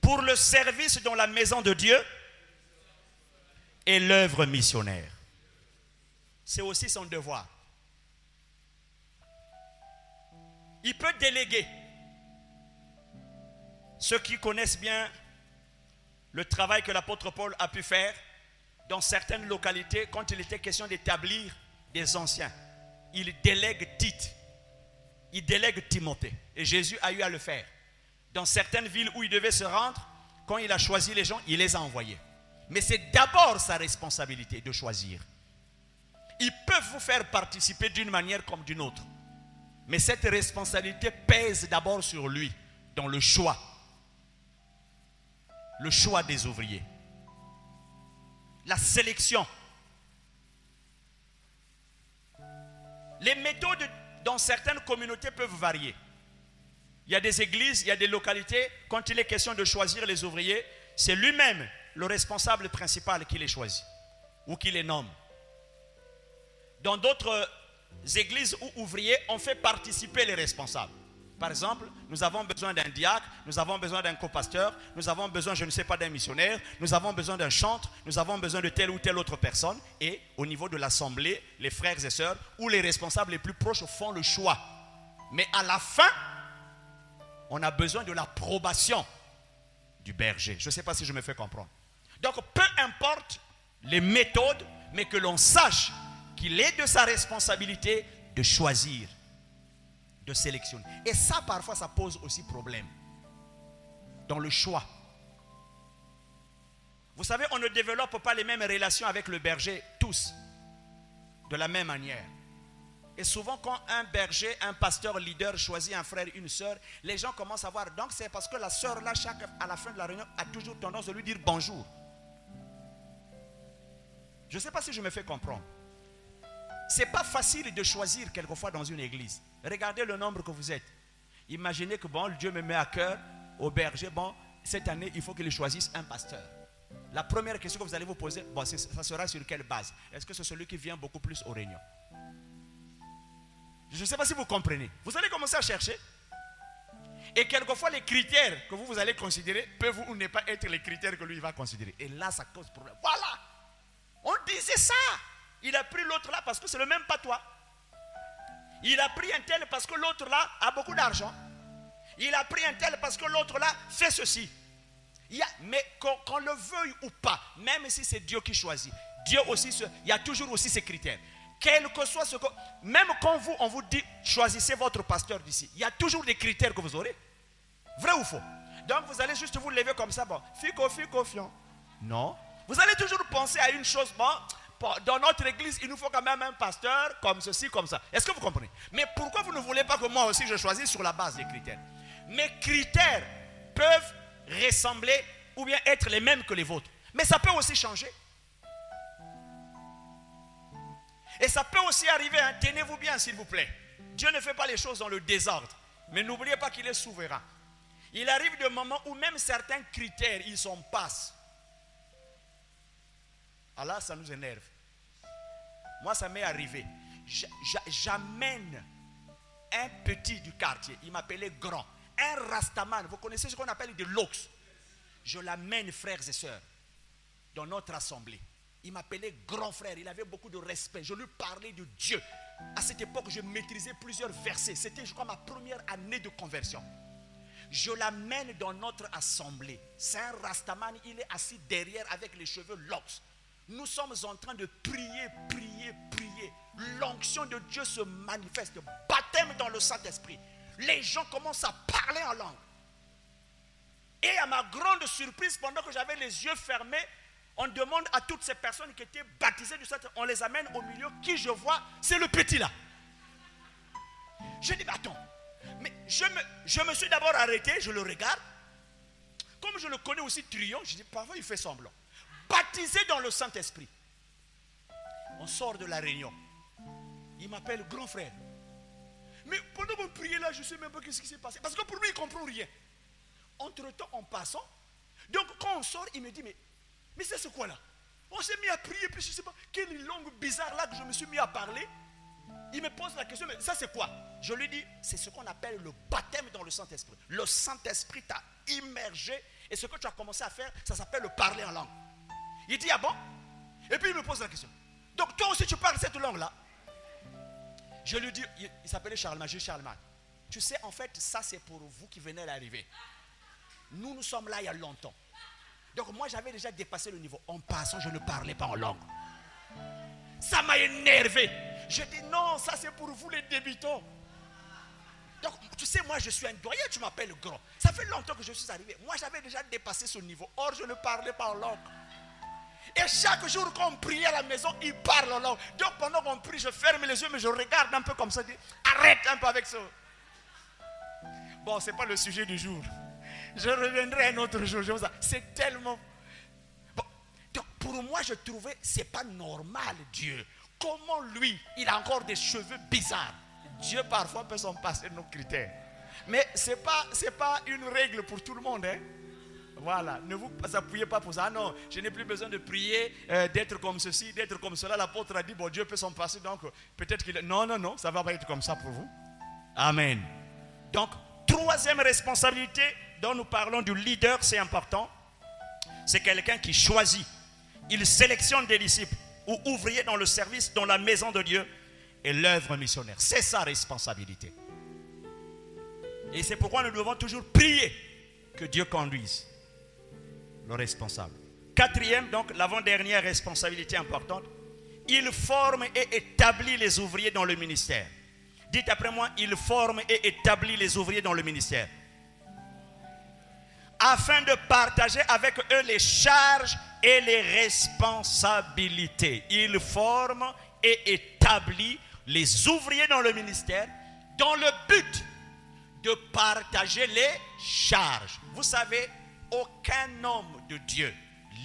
Speaker 4: pour le service dans la maison de Dieu et l'œuvre missionnaire. C'est aussi son devoir. Il peut déléguer. Ceux qui connaissent bien le travail que l'apôtre Paul a pu faire dans certaines localités, quand il était question d'établir des anciens, il délègue Tite, il délègue Timothée. Et Jésus a eu à le faire. Dans certaines villes où il devait se rendre, quand il a choisi les gens, il les a envoyés. Mais c'est d'abord sa responsabilité de choisir. Ils peuvent vous faire participer d'une manière comme d'une autre. Mais cette responsabilité pèse d'abord sur lui, dans le choix. Le choix des ouvriers. La sélection. Les méthodes dans certaines communautés peuvent varier. Il y a des églises, il y a des localités, quand il est question de choisir les ouvriers, c'est lui-même le responsable principal qui les choisit ou qui les nomme. Dans d'autres églises ou ouvriers, on fait participer les responsables. Par exemple, nous avons besoin d'un diacre, nous avons besoin d'un copasteur, nous avons besoin, je ne sais pas, d'un missionnaire, nous avons besoin d'un chantre, nous avons besoin de telle ou telle autre personne. Et au niveau de l'assemblée, les frères et sœurs ou les responsables les plus proches font le choix. Mais à la fin, on a besoin de l'approbation du berger. Je ne sais pas si je me fais comprendre. Donc, peu importe les méthodes, mais que l'on sache qu'il est de sa responsabilité de choisir, de sélectionner. Et ça, parfois, ça pose aussi problème dans le choix. Vous savez, on ne développe pas les mêmes relations avec le berger, tous, de la même manière. Et souvent, quand un berger, un pasteur leader choisit un frère, une sœur, les gens commencent à voir. Donc, c'est parce que la sœur, là, à la fin de la réunion, a toujours tendance à lui dire bonjour. Je ne sais pas si je me fais comprendre. Ce n'est pas facile de choisir quelquefois dans une église. Regardez le nombre que vous êtes. Imaginez que bon, Dieu me met à cœur au berger. Bon, cette année, il faut qu'il choisisse un pasteur. La première question que vous allez vous poser, bon, ça sera sur quelle base? Est-ce que c'est celui qui vient beaucoup plus aux réunions? Je ne sais pas si vous comprenez. Vous allez commencer à chercher. Et quelquefois, les critères que vous allez considérer peuvent ou ne pas être les critères que lui va considérer. Et là, ça cause problème. Voilà. On disait ça. Il a pris l'autre là parce que c'est le même patois. Il a pris un tel parce que l'autre là a beaucoup d'argent. Il a pris un tel parce que l'autre là fait ceci. Mais qu'on le veuille ou pas, même si c'est Dieu qui choisit, Dieu aussi, il y a toujours aussi ses critères. Quel que soit ce que... Même quand on vous dit, choisissez votre pasteur d'ici, il y a toujours des critères que vous aurez. Vrai ou faux? Donc vous allez juste vous lever comme ça, bon, fico, fion. Non. Vous allez toujours penser à une chose, bon, dans notre église, il nous faut quand même un pasteur comme ceci, comme ça. Est-ce que vous comprenez? Mais pourquoi vous ne voulez pas que moi aussi je choisisse sur la base des critères? Mes critères peuvent ressembler ou bien être les mêmes que les vôtres. Mais ça peut aussi changer. Et ça peut aussi arriver, hein, tenez-vous bien s'il vous plaît. Dieu ne fait pas les choses dans le désordre. Mais n'oubliez pas qu'il est souverain. Il arrive des moments où même certains critères, ils s'en passent. Alors ça nous énerve. Moi, ça m'est arrivé. J'amène un petit du quartier. Il m'appelait grand. Un rastaman. Vous connaissez ce qu'on appelle des lox. Je l'amène, frères et sœurs, dans notre assemblée. Il m'appelait grand frère. Il avait beaucoup de respect. Je lui parlais de Dieu. À cette époque, je maîtrisais plusieurs versets. C'était, je crois, ma première année de conversion. Je l'amène dans notre assemblée. C'est un rastaman. Il est assis derrière avec les cheveux lox. Nous sommes en train de prier, prier, prier. L'onction de Dieu se manifeste. Baptême dans le Saint-Esprit. Les gens commencent à parler en langue. Et à ma grande surprise, pendant que j'avais les yeux fermés, on demande à toutes ces personnes qui étaient baptisées du Saint-Esprit, on les amène au milieu. Qui je vois, c'est le petit là. Je dis, mais attends. Mais je me suis d'abord arrêté, je le regarde. Comme je le connais aussi truand, je dis, parfois il fait semblant. Baptisé dans le Saint-Esprit. On sort de la réunion. Il m'appelle grand frère. Mais pendant qu'on priait là, je ne sais même pas ce qui s'est passé. Parce que pour lui, il ne comprend rien. Entre-temps, en passant, donc quand on sort, il me dit, mais c'est ce quoi là? On s'est mis à prier, puis je ne sais pas, quelle langue bizarre là que je me suis mis à parler. Il me pose la question, mais ça c'est quoi? Je lui dis, c'est ce qu'on appelle le baptême dans le Saint-Esprit. Le Saint-Esprit t'a immergé, et ce que tu as commencé à faire, ça s'appelle le parler en langue. Il dit, ah bon? Et puis il me pose la question. Donc toi aussi tu parles cette langue-là? Je lui dis, il s'appelait Charlemagne. Je dis, Charlemagne, tu sais, en fait, ça c'est pour vous qui venez d'arriver. Nous sommes là il y a longtemps. Donc moi j'avais déjà dépassé le niveau. En passant, je ne parlais pas en langue. Ça m'a énervé. Je dis, non, ça c'est pour vous les débutants. Donc tu sais, moi je suis un doyen, tu m'appelles grand. Ça fait longtemps que je suis arrivé. Moi j'avais déjà dépassé ce niveau. Or je ne parlais pas en langue. Et chaque jour qu'on priait à la maison, il parle en langue. Donc pendant qu'on prie, je ferme les yeux, mais je regarde un peu comme ça. Je dis, arrête un peu avec ça. Bon, ce n'est pas le sujet du jour. Je reviendrai un autre jour. C'est tellement... Bon, donc pour moi, je trouvais, ce n'est pas normal, Dieu. Comment lui, il a encore des cheveux bizarres. Dieu parfois peut s'en passer de nos critères. Mais ce n'est pas une règle pour tout le monde, hein. Voilà, ne vous appuyez pas pour ça. Ah non, je n'ai plus besoin de prier, d'être comme ceci, d'être comme cela. L'apôtre a dit, bon, Dieu peut s'en passer, donc peut-être qu'il... Non, ça ne va pas être comme ça pour vous. Amen. Donc, troisième responsabilité dont nous parlons du leader, c'est important. C'est quelqu'un qui choisit. Il sélectionne des disciples ou ouvriers dans le service, dans la maison de Dieu et l'œuvre missionnaire. C'est sa responsabilité. Et c'est pourquoi nous devons toujours prier que Dieu conduise le responsable. Quatrième, donc l'avant-dernière responsabilité importante, il forme et établit les ouvriers dans le ministère. Dites après moi, il forme et établit les ouvriers dans le ministère. Afin de partager avec eux les charges et les responsabilités. Il forme et établit les ouvriers dans le ministère dans le but de partager les charges. Vous savez, aucun homme de Dieu,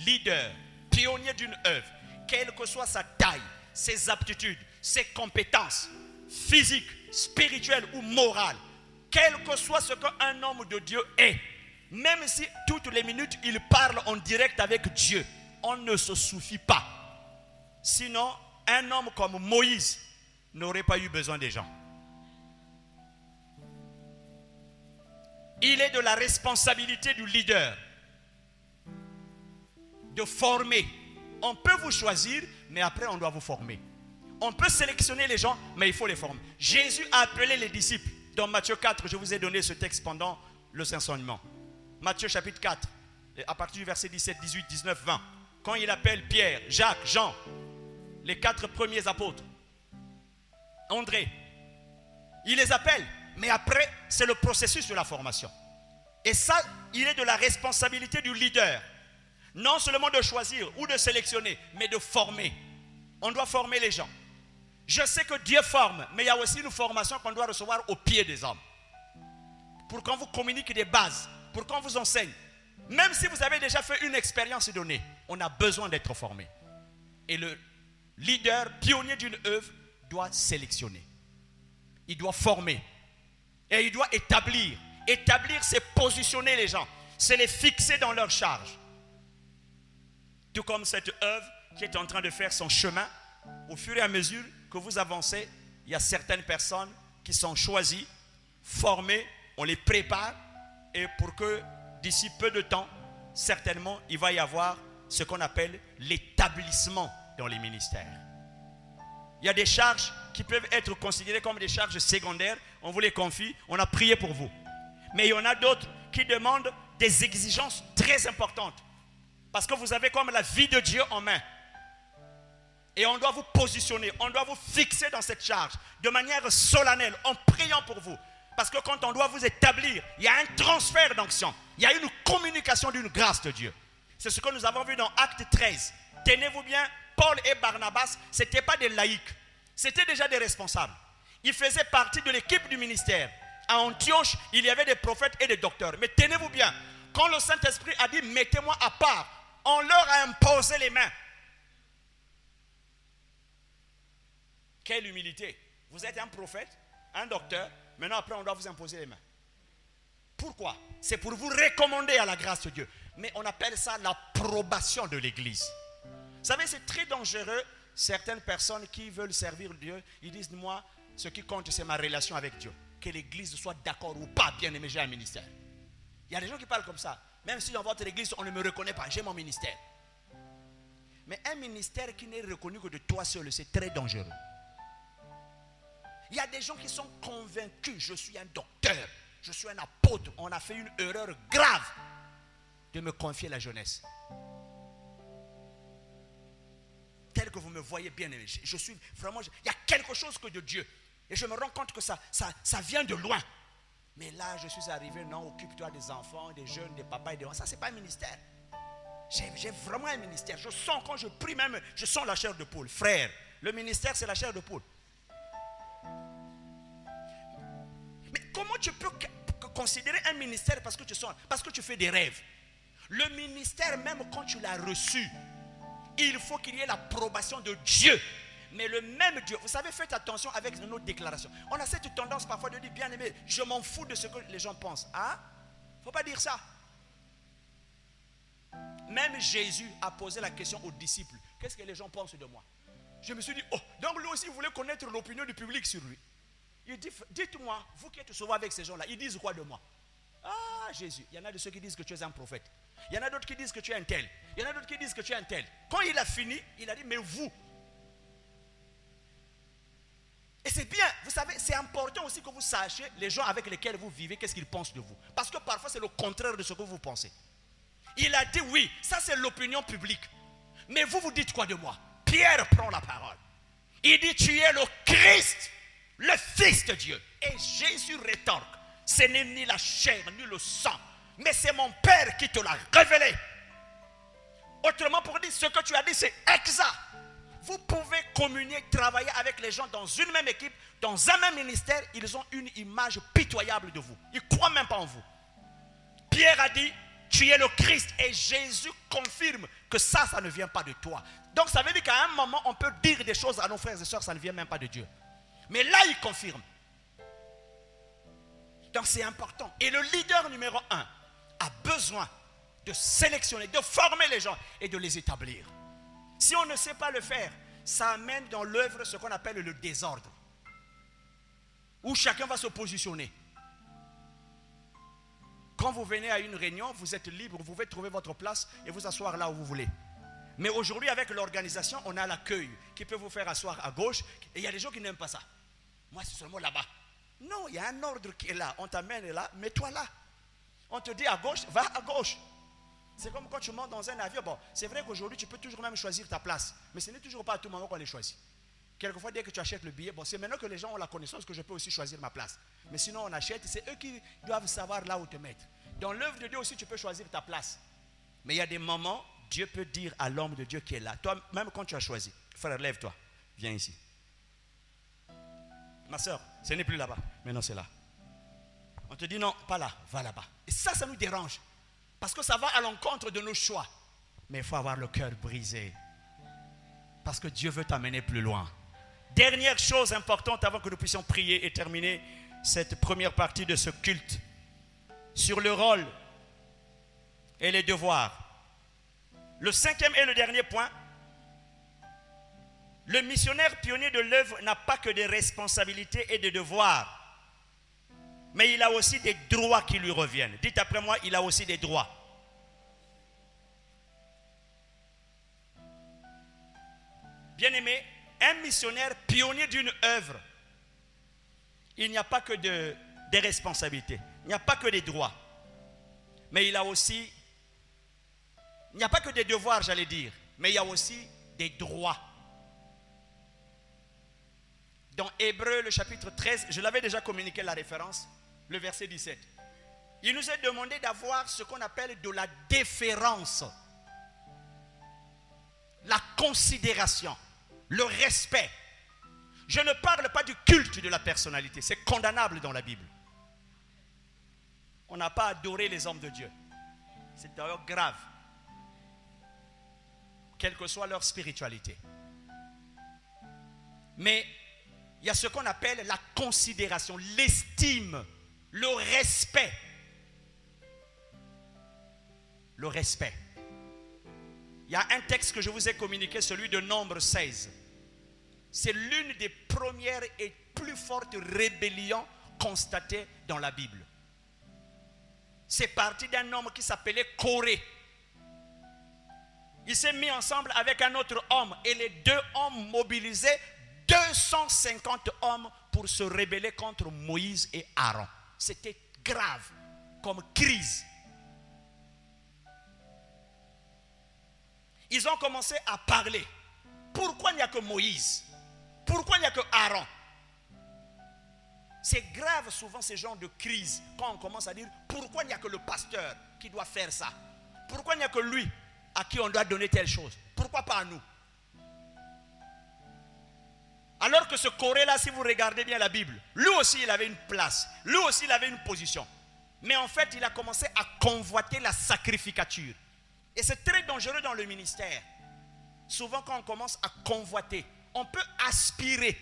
Speaker 4: leader, pionnier d'une œuvre, quelle que soit sa taille, ses aptitudes, ses compétences physiques, spirituelles ou morales, quel que soit ce qu'un homme de Dieu est, même si toutes les minutes il parle en direct avec Dieu, on ne se suffit pas. Sinon, un homme comme Moïse n'aurait pas eu besoin des gens. Il est de la responsabilité du leader de former. On peut vous choisir, mais après on doit vous former. On peut sélectionner les gens, mais il faut les former. Jésus a appelé les disciples. Dans Matthieu 4, je vous ai donné ce texte pendant le enseignement. Matthieu chapitre 4, à partir du verset 17, 18, 19, 20. Quand il appelle Pierre, Jacques, Jean, les 4 premiers apôtres, André, il les appelle. Mais après, c'est le processus de la formation. Et ça, il est de la responsabilité du leader. Non seulement de choisir ou de sélectionner, mais de former. On doit former les gens. Je sais que Dieu forme, mais il y a aussi une formation qu'on doit recevoir au pied des hommes. Pour qu'on vous communique des bases, pour qu'on vous enseigne. Même si vous avez déjà fait une expérience donnée, on a besoin d'être formé. Et le leader, pionnier d'une œuvre, doit sélectionner. Il doit former. Et il doit établir. Établir, c'est positionner les gens. C'est les fixer dans leur charge. Tout comme cette œuvre qui est en train de faire son chemin, au fur et à mesure que vous avancez, il y a certaines personnes qui sont choisies, formées, on les prépare, et pour que d'ici peu de temps, certainement, il va y avoir ce qu'on appelle l'établissement dans les ministères. Il y a des charges qui peuvent être considérées comme des charges secondaires, on vous les confie, on a prié pour vous. Mais il y en a d'autres qui demandent des exigences très importantes. Parce que vous avez comme la vie de Dieu en main. Et on doit vous positionner, on doit vous fixer dans cette charge de manière solennelle, en priant pour vous. Parce que quand on doit vous établir, il y a un transfert d'onction. Il y a une communication d'une grâce de Dieu. C'est ce que nous avons vu dans Acte 13. Tenez-vous bien, Paul et Barnabas, ce n'étaient pas des laïcs. C'était déjà des responsables. Ils faisaient partie de l'équipe du ministère. À Antioche, il y avait des prophètes et des docteurs. Mais tenez-vous bien, quand le Saint-Esprit a dit « mettez-moi à part », on leur a imposé les mains. Quelle humilité. Vous êtes un prophète, un docteur, maintenant après on doit vous imposer les mains. Pourquoi? C'est pour vous recommander à la grâce de Dieu. Mais on appelle ça l'approbation de l'Église. Vous savez, c'est très dangereux. Certaines personnes qui veulent servir Dieu, ils disent, moi, ce qui compte, c'est ma relation avec Dieu. Que l'Église soit d'accord ou pas, bien aimé, j'ai un ministère. Il y a des gens qui parlent comme ça. Même si dans votre Église, on ne me reconnaît pas, j'ai mon ministère. Mais un ministère qui n'est reconnu que de toi seul, c'est très dangereux. Il y a des gens qui sont convaincus, je suis un docteur, je suis un apôtre. On a fait une erreur grave de me confier la jeunesse. Tel que vous me voyez bien aimé, je suis vraiment, il y a quelque chose que de Dieu. Et je me rends compte que ça vient de loin. Mais là, je suis arrivé, non, occupe-toi des enfants, des jeunes, des papas et des mamans. Ça, c'est pas un ministère. J'ai vraiment un ministère. Je sens, quand je prie même, je sens la chair de poule. Frère, le ministère, c'est la chair de poule. Mais comment tu peux considérer un ministère parce que tu fais des rêves? Le ministère, même quand tu l'as reçu, il faut qu'il y ait l'approbation de Dieu. Mais le même Dieu, vous savez, faites attention avec nos déclarations. On a cette tendance parfois de dire, bien aimé, je m'en fous de ce que les gens pensent. Ah, il ne faut pas dire ça. Même Jésus a posé la question aux disciples, qu'est-ce que les gens pensent de moi? Je me suis dit, oh, donc lui aussi voulait connaître l'opinion du public sur lui. Il dit, dites-moi, vous qui êtes souvent avec ces gens-là, ils disent quoi de moi? Ah, Jésus, il y en a de ceux qui disent que tu es un prophète. Il y en a d'autres qui disent que tu es un tel. Il y en a d'autres qui disent que tu es un tel. Quand il a fini, il a dit, mais vous. Et c'est bien, vous savez, c'est important aussi que vous sachiez les gens avec lesquels vous vivez, qu'est-ce qu'ils pensent de vous. Parce que parfois c'est le contraire de ce que vous pensez. Il a dit oui, ça c'est l'opinion publique. Mais vous dites quoi de moi? Pierre prend la parole. Il dit, tu es le Christ, le Fils de Dieu. Et Jésus rétorque, ce n'est ni la chair ni le sang, mais c'est mon Père qui te l'a révélé. Autrement pour dire, ce que tu as dit c'est exact. Vous pouvez communier, travailler avec les gens dans une même équipe, dans un même ministère, ils ont une image pitoyable de vous. Ils ne croient même pas en vous. Pierre a dit, tu es le Christ. Et Jésus confirme que ça ne vient pas de toi. Donc ça veut dire qu'à un moment, on peut dire des choses à nos frères et sœurs, ça ne vient même pas de Dieu. Mais là, il confirme. Donc c'est important. Et le leader numéro 1 a besoin de sélectionner, de former les gens et de les établir. Si on ne sait pas le faire, ça amène dans l'œuvre ce qu'on appelle le désordre. Où chacun va se positionner. Quand vous venez à une réunion, vous êtes libre, vous pouvez trouver votre place et vous asseoir là où vous voulez. Mais aujourd'hui, avec l'organisation, on a l'accueil qui peut vous faire asseoir à gauche. Et il y a des gens qui n'aiment pas ça. Moi, c'est seulement là-bas. Non, il y a un ordre qui est là. On t'amène là, mets-toi là. On te dit à gauche, va à gauche. C'est comme quand tu montes dans un avion. Bon, c'est vrai qu'aujourd'hui, tu peux toujours même choisir ta place. Mais ce n'est toujours pas à tout moment qu'on les choisit. Quelquefois, dès que tu achètes le billet, bon, c'est maintenant que les gens ont la connaissance que je peux aussi choisir ma place. Mais sinon, on achète, c'est eux qui doivent savoir là où te mettre. Dans l'œuvre de Dieu aussi, tu peux choisir ta place. Mais il y a des moments, Dieu peut dire à l'homme de Dieu qui est là, toi, même quand tu as choisi, frère, lève-toi, viens ici. Ma soeur, ce n'est plus là-bas, maintenant c'est là. On te dit non, pas là, va là-bas. Et ça nous dérange. Parce que ça va à l'encontre de nos choix. Mais il faut avoir le cœur brisé. Parce que Dieu veut t'amener plus loin. Dernière chose importante avant que nous puissions prier et terminer cette première partie de ce culte. sur le rôle et les devoirs. Le cinquième et le dernier point, le missionnaire pionnier de l'œuvre n'a pas que des responsabilités et des devoirs, mais il a aussi des droits qui lui reviennent. Dites après moi, il a aussi des droits. Bien-aimé, un missionnaire pionnier d'une œuvre, il n'y a pas que des responsabilités, il n'y a pas que des droits, mais il n'y a pas que des devoirs, j'allais dire, mais il y a aussi des droits. Dans Hébreux, le chapitre 13, je l'avais déjà communiqué la référence, le verset 17. Il nous est demandé d'avoir ce qu'on appelle de la déférence, la considération, le respect. Je ne parle pas du culte de la personnalité, c'est condamnable dans la Bible. On n'a pas adoré les hommes de Dieu. C'est d'ailleurs grave, quelle que soit leur spiritualité. Mais il y a ce qu'on appelle la considération, l'estime, le respect. Le respect. Il y a un texte que je vous ai communiqué, celui de Nombre 16. C'est l'une des premières et plus fortes rébellions constatées dans la Bible. C'est parti d'un homme qui s'appelait Corée. Il s'est mis ensemble avec un autre homme et les deux hommes mobilisaient 250 hommes pour se rebeller contre Moïse et Aaron. C'était grave comme crise. Ils ont commencé à parler. Pourquoi il n'y a que Moïse? Pourquoi il n'y a que Aaron? C'est grave souvent ces genres de crise quand on commence à dire pourquoi il n'y a que le pasteur qui doit faire ça? Pourquoi il n'y a que lui à qui on doit donner telle chose? Pourquoi pas à nous? Alors que ce Corée-là, si vous regardez bien la Bible, lui aussi il avait une place, lui aussi il avait une position. Mais en fait, il a commencé à convoiter la sacrificature. Et c'est très dangereux dans le ministère. Souvent quand on commence à convoiter, on peut aspirer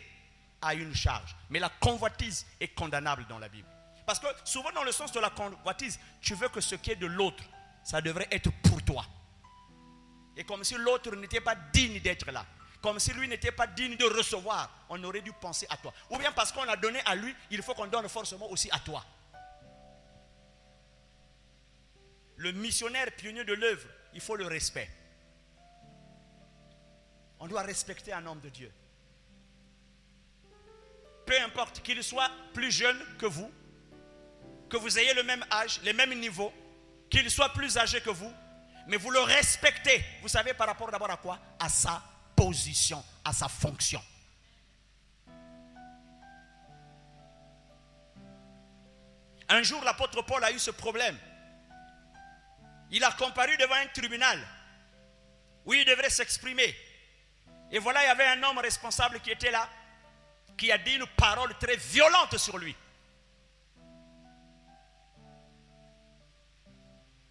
Speaker 4: à une charge. Mais la convoitise est condamnable dans la Bible. Parce que souvent dans le sens de la convoitise, tu veux que ce qui est de l'autre, ça devrait être pour toi. Et comme si l'autre n'était pas digne d'être là. Comme si lui n'était pas digne de recevoir, on aurait dû penser à toi. Ou bien parce qu'on a donné à lui, il faut qu'on donne forcément aussi à toi. Le missionnaire pionnier de l'œuvre, il faut le respect. On doit respecter un homme de Dieu. Peu importe qu'il soit plus jeune que vous ayez le même âge, les mêmes niveaux, qu'il soit plus âgé que vous, mais vous le respectez. Vous savez par rapport d'abord à quoi? À sa position, à sa fonction. Un jour, l'apôtre Paul a eu ce problème. Il a comparu devant un tribunal où il devrait s'exprimer. Et voilà, il y avait un homme responsable qui était là, qui a dit une parole très violente sur lui.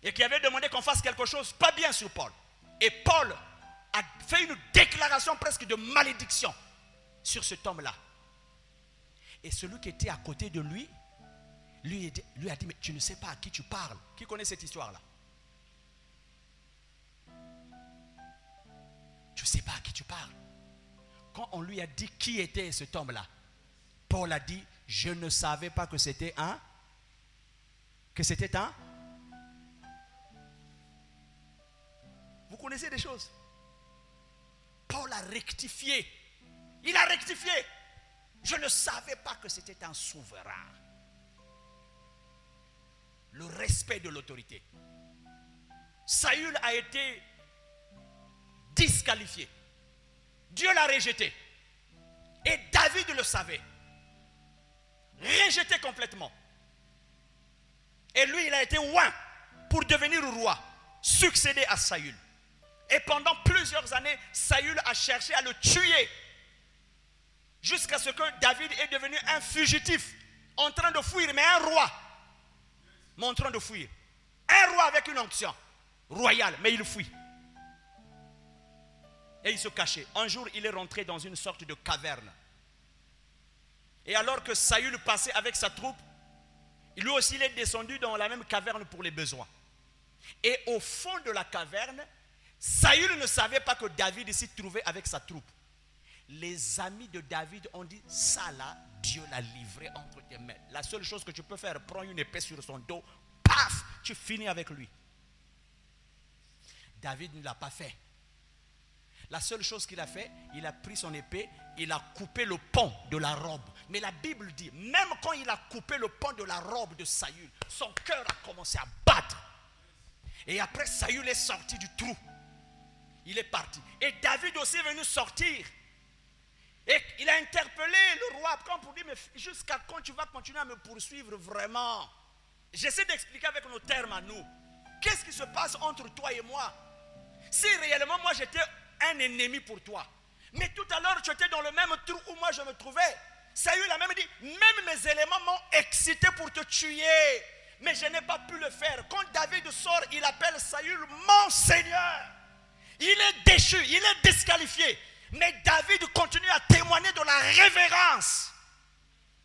Speaker 4: Et qui avait demandé qu'on fasse quelque chose pas bien sur Paul. Et Paul a fait une déclaration presque de malédiction sur cet homme-là. Et celui qui était à côté de lui, lui a dit, mais tu ne sais pas à qui tu parles. Qui connaît cette histoire-là? Tu ne sais pas à qui tu parles. Quand on lui a dit qui était cet homme-là, Paul a dit, je ne savais pas que c'était un. Vous connaissez des choses. Paul a rectifié. Il a rectifié. Je ne savais pas que c'était un souverain. Le respect de l'autorité. Saül a été disqualifié. Dieu l'a rejeté. Et David le savait. Rejeté complètement. Et lui, il a été oint pour devenir roi, succéder à Saül. Et pendant plusieurs années, Saül a cherché à le tuer. Jusqu'à ce que David est devenu un fugitif, en train de fuir, mais un roi. Mais en train de fuir. Un roi avec une onction royale, mais il fuit. Et il se cachait. Un jour, il est rentré dans une sorte de caverne. Et alors que Saül passait avec sa troupe, Lui aussi, il est descendu dans la même caverne pour les besoins. Et au fond de la caverne, Saül ne savait pas que David s'y trouvait avec sa troupe. Les amis de David ont dit, ça là, Dieu l'a livré entre tes mains. La seule chose que tu peux faire, prends une épée sur son dos, paf, tu finis avec lui. David ne l'a pas fait. La seule chose qu'il a fait, il a pris son épée, il a coupé le pan de la robe. Mais la Bible dit, même quand il a coupé le pan de la robe de Saül, son cœur a commencé à battre. Et après, Saül est sorti du trou. Il est parti. Et David aussi est venu sortir. Et il a interpellé le roi pour dire, mais jusqu'à quand tu vas continuer à me poursuivre vraiment? J'essaie d'expliquer avec nos termes à nous. Qu'est-ce qui se passe entre toi et moi? Si réellement moi j'étais un ennemi pour toi, mais tout à l'heure tu étais dans le même trou où moi je me trouvais. Saül a même dit, même mes éléments m'ont excité pour te tuer, mais je n'ai pas pu le faire. Quand David sort, il appelle Saül mon Seigneur. Il est déchu, il est disqualifié. Mais David continue à témoigner de la révérence.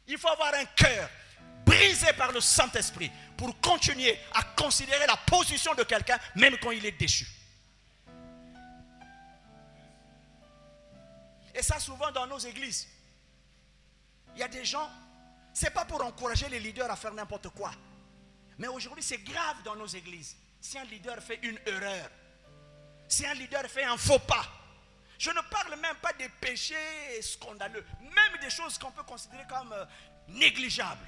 Speaker 4: Il faut avoir un cœur brisé par le Saint-Esprit pour continuer à considérer la position de quelqu'un même quand il est déchu. Et ça souvent dans nos églises. Il y a des gens, ce n'est pas pour encourager les leaders à faire n'importe quoi. Mais aujourd'hui c'est grave dans nos églises. Si un leader fait une erreur, si un leader fait un faux pas, je ne parle même pas des péchés scandaleux, même des choses qu'on peut considérer comme négligeables.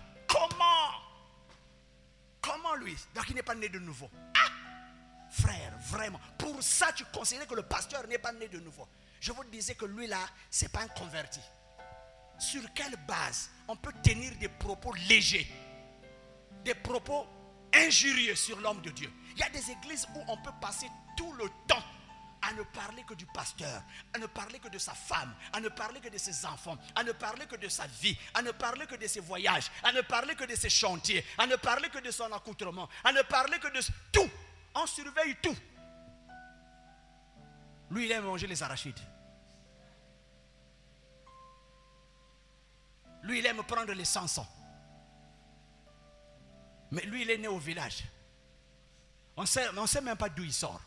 Speaker 4: Comment lui? Donc il n'est pas né de nouveau. Ah, frère, vraiment. Pour ça tu considères que le pasteur n'est pas né de nouveau. Je vous disais que lui là, ce n'est pas un converti. Sur quelle base on peut tenir des propos légers, des propos injurieux sur l'homme de Dieu? Il y a des églises où on peut passer tout le temps à ne parler que du pasteur, à ne parler que de sa femme, à ne parler que de ses enfants, à ne parler que de sa vie, à ne parler que de ses voyages, à ne parler que de ses chantiers, à ne parler que de son accoutrement, à ne parler que de tout. On surveille tout. Lui, il aime manger les arachides. Lui, il aime prendre les chansons. Mais lui, il est né au village. On ne sait même pas d'où il sort.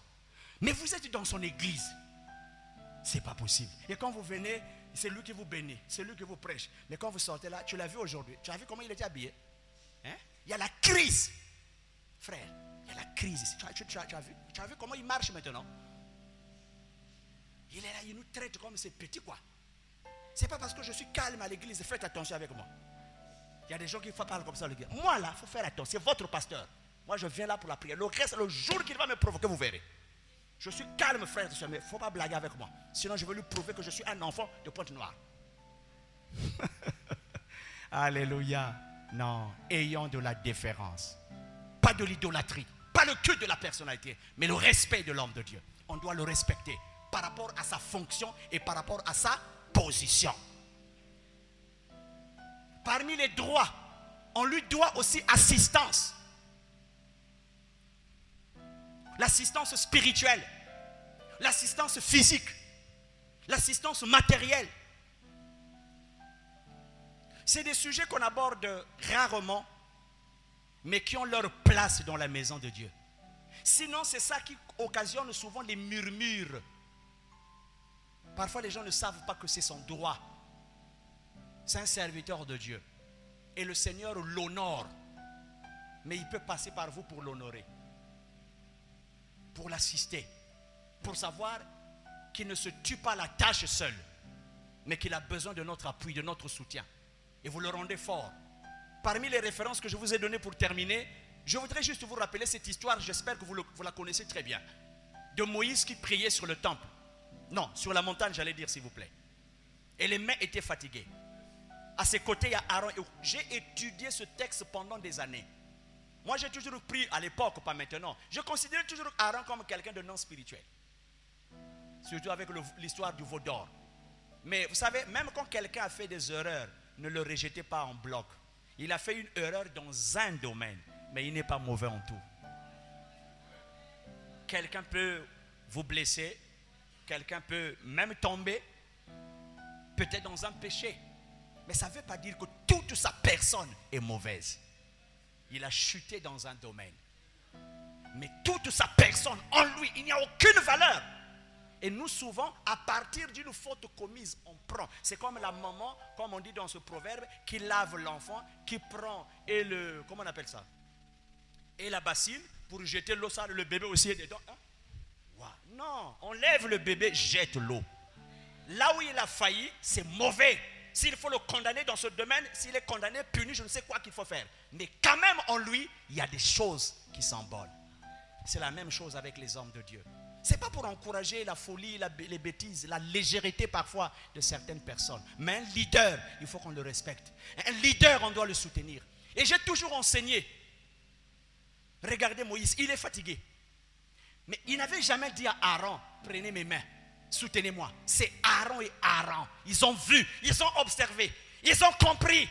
Speaker 4: Mais vous êtes dans son église. Ce n'est pas possible. Et quand vous venez, c'est lui qui vous bénit. C'est lui qui vous prêche. Mais quand vous sortez là, tu l'as vu aujourd'hui. Tu as vu comment il était habillé? Hein? Il y a la crise. Frère, il y a la crise ici. Tu as vu comment il marche maintenant? Il est là, il nous traite comme ces petits quoi. Ce n'est pas parce que je suis calme à l'église, faites attention avec moi. Il y a des gens qui parlent comme ça à l'église. Moi là, il faut faire attention, c'est votre pasteur. Moi je viens là pour la prière. Le reste, le jour qu'il va me provoquer, vous verrez. Je suis calme frère, mais il ne faut pas blaguer avec moi. Sinon je vais lui prouver que je suis un enfant de Pointe-Noire. Alléluia. Non, ayons de la déférence. Pas de l'idolâtrie, pas le culte de la personnalité, mais le respect de l'homme de Dieu. On doit le respecter par rapport à sa fonction et par rapport à sa position. Parmi les droits, on lui doit aussi assistance. L'assistance spirituelle, l'assistance physique, l'assistance matérielle. C'est des sujets qu'on aborde rarement, mais qui ont leur place dans la maison de Dieu. Sinon, c'est ça qui occasionne souvent les murmures. Parfois, les gens ne savent pas que c'est son droit. C'est un serviteur de Dieu. Et le Seigneur l'honore. Mais il peut passer par vous pour l'honorer. Pour l'assister. Pour savoir qu'il ne se tue pas la tâche seul. Mais qu'il a besoin de notre appui, de notre soutien. Et vous le rendez fort. Parmi les références que je vous ai données pour terminer, je voudrais juste vous rappeler cette histoire, j'espère que vous la connaissez très bien. De Moïse qui priait sur le temple. Non, sur la montagne, j'allais dire s'il vous plaît. Et les mains étaient fatiguées. À ses côtés, il y a Aaron. J'ai étudié ce texte pendant des années. Moi, j'ai toujours pris, à l'époque, pas maintenant, je considérais toujours Aaron comme quelqu'un de non spirituel. Surtout avec l'histoire du veau d'or. Mais vous savez, même quand quelqu'un a fait des erreurs, ne le rejetez pas en bloc. Il a fait une erreur dans un domaine, mais il n'est pas mauvais en tout. Quelqu'un peut vous blesser, quelqu'un peut même tomber, peut-être dans un péché. Mais ça ne veut pas dire que toute sa personne est mauvaise. il a chuté dans un domaine. Mais toute sa personne, en lui, il n'y a aucune valeur. Et nous, souvent, à partir d'une faute commise, on prend. C'est comme la maman, comme on dit dans ce proverbe, qui lave l'enfant, qui prend et le... Comment on appelle ça? Et la bassine pour jeter l'eau, ça, le bébé aussi est dedans. Hein? Wow. Non, on lève le bébé, jette l'eau. Là où il a failli, c'est mauvais. S'il faut le condamner dans ce domaine, s'il est condamné, puni, je ne sais quoi qu'il faut faire. Mais quand même en lui, il y a des choses qui s'envolent. C'est la même chose avec les hommes de Dieu. Ce n'est pas pour encourager la folie, les bêtises, la légèreté parfois de certaines personnes. Mais un leader, il faut qu'on le respecte. Un leader, on doit le soutenir. Et j'ai toujours enseigné. Regardez Moïse, il est fatigué. Mais il n'avait jamais dit à Aaron, prenez mes mains, soutenez-moi. C'est Aaron et Aaron. Ils ont vu, ils ont observé, ils ont compris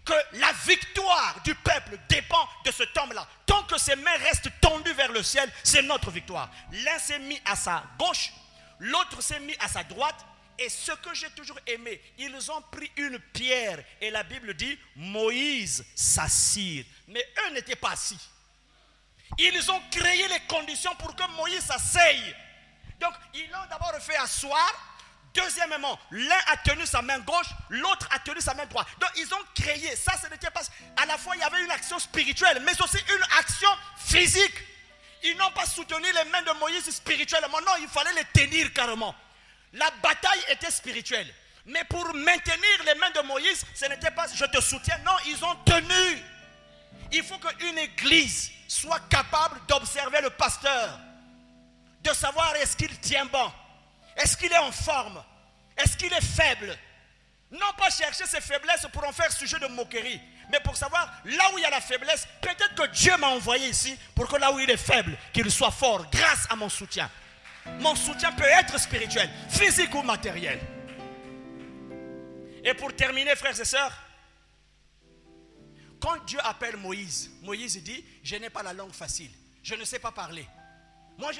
Speaker 4: que la victoire du peuple dépend de cet homme-là. Tant que ses mains restent tendues vers le ciel, c'est notre victoire. L'un s'est mis à sa gauche, l'autre s'est mis à sa droite. Et ce que j'ai toujours aimé, ils ont pris une pierre. Et la Bible dit, Moïse s'assire. Mais eux n'étaient pas assis. Ils ont créé les conditions pour que Moïse s'asseye. Donc, ils l'ont d'abord fait asseoir. Deuxièmement, l'un a tenu sa main gauche, l'autre a tenu sa main droite. Donc, ils ont créé. Ça, ce n'était pas... À la fois, il y avait une action spirituelle, mais aussi une action physique. Ils n'ont pas soutenu les mains de Moïse spirituellement. Non, il fallait les tenir carrément. La bataille était spirituelle. Mais pour maintenir les mains de Moïse, ce n'était pas je te soutiens. Non, ils ont tenu. Il faut qu'une église soit capable d'observer le pasteur, de savoir est-ce qu'il tient bon, est-ce qu'il est en forme, est-ce qu'il est faible. Non pas chercher ses faiblesses pour en faire sujet de moquerie, mais pour savoir là où il y a la faiblesse, peut-être que Dieu m'a envoyé ici pour que là où il est faible, qu'il soit fort grâce à mon soutien. Mon soutien peut être spirituel, physique ou matériel. Et pour terminer, frères et sœurs, quand Dieu appelle Moïse, Moïse dit, je n'ai pas la langue facile, je ne sais pas parler. Moi,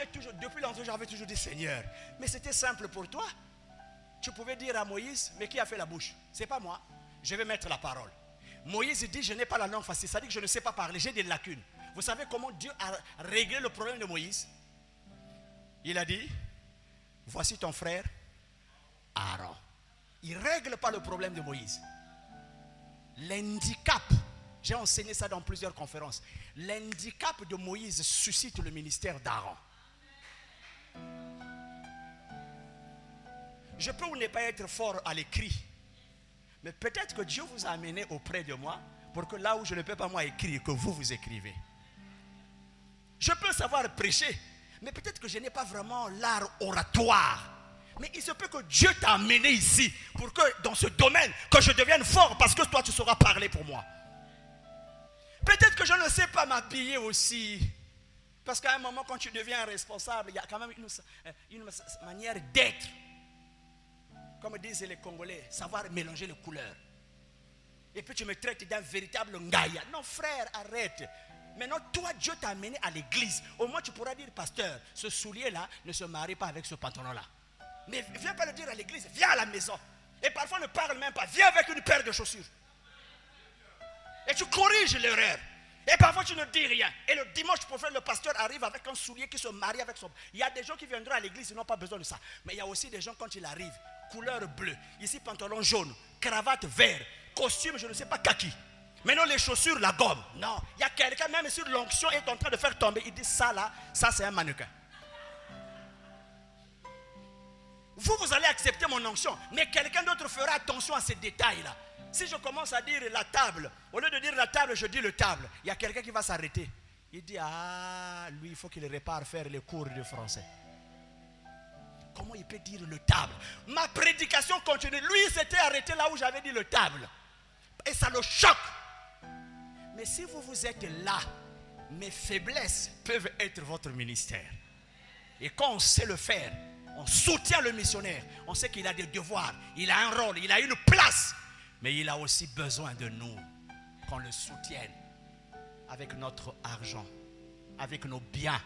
Speaker 4: depuis longtemps, j'avais toujours dit, Seigneur, mais c'était simple pour toi. Tu pouvais dire à Moïse, mais qui a fait la bouche? C'est pas moi, je vais mettre la parole. Moïse dit, je n'ai pas la langue facile, ça dit que je ne sais pas parler, j'ai des lacunes. Vous savez comment Dieu a réglé le problème de Moïse? Il a dit, voici ton frère Aaron. Il ne règle pas le problème de Moïse. L'handicap, j'ai enseigné ça dans plusieurs conférences. L'handicap de Moïse suscite le ministère d'Aaron. Je peux ou ne pas être fort à l'écrit, mais peut-être que Dieu vous a amené auprès de moi pour que là où je ne peux pas moi écrire, que vous écrivez. Je peux savoir prêcher, mais peut-être que je n'ai pas vraiment l'art oratoire. Mais il se peut que Dieu t'a amené ici pour que dans ce domaine, que je devienne fort parce que toi tu sauras parler pour moi. Peut-être que je ne sais pas m'habiller aussi. Parce qu'à un moment quand tu deviens responsable, il y a quand même une manière d'être. Comme disent les Congolais, savoir mélanger les couleurs. Et puis tu me traites d'un véritable ngaya. Non frère, arrête. Maintenant, toi, Dieu t'a amené à l'église. Au moins, tu pourras dire, pasteur, ce soulier-là ne se marie pas avec ce pantalon-là. Mais viens pas le dire à l'église, viens à la maison. Et parfois, ne parle même pas. Viens avec une paire de chaussures. Et tu corriges l'erreur. Et parfois, tu ne dis rien. Et le dimanche prochain, le pasteur arrive avec un soulier qui se marie avec son... Il y a des gens qui viendront à l'église, ils n'ont pas besoin de ça. Mais il y a aussi des gens, quand ils arrivent, couleur bleue, ici, pantalon jaune, cravate vert, costume, je ne sais pas, kaki. Maintenant les chaussures, la gomme. Non, il y a quelqu'un même si l'onction est en train de faire tomber. Il dit ça là, ça c'est un mannequin. Vous allez accepter mon onction. Mais quelqu'un d'autre fera attention à ces détails là. Si je commence à dire la table, au lieu de dire la table, je dis le table. Il y a quelqu'un qui va s'arrêter. Il dit, ah, lui il faut qu'il répare faire les cours de français. Comment il peut dire le table? Ma prédication continue. Lui il s'était arrêté là où j'avais dit le table. Et ça le choque. Mais si vous êtes là, mes faiblesses peuvent être votre ministère. Et quand on sait le faire, on soutient le missionnaire. On sait qu'il a des devoirs, il a un rôle, il a une place. Mais il a aussi besoin de nous, qu'on le soutienne avec notre argent, avec nos biens,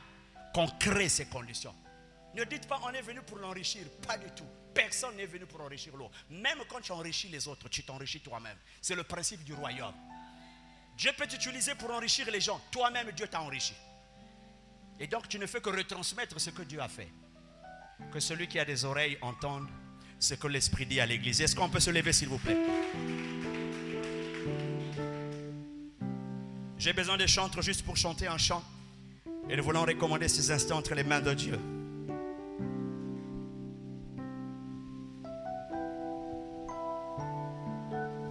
Speaker 4: qu'on crée ces conditions. Ne dites pas on est venu pour l'enrichir, pas du tout. Personne n'est venu pour enrichir l'autre. Même quand tu enrichis les autres, tu t'enrichis toi-même. C'est le principe du royaume. Dieu peut t'utiliser pour enrichir les gens. Toi-même, Dieu t'a enrichi. Et donc, tu ne fais que retransmettre ce que Dieu a fait. Que celui qui a des oreilles entende ce que l'Esprit dit à l'Église. Est-ce qu'on peut se lever, s'il vous plaît? J'ai besoin des chantres juste pour chanter un chant. Et nous voulons recommander ces instants entre les mains de Dieu.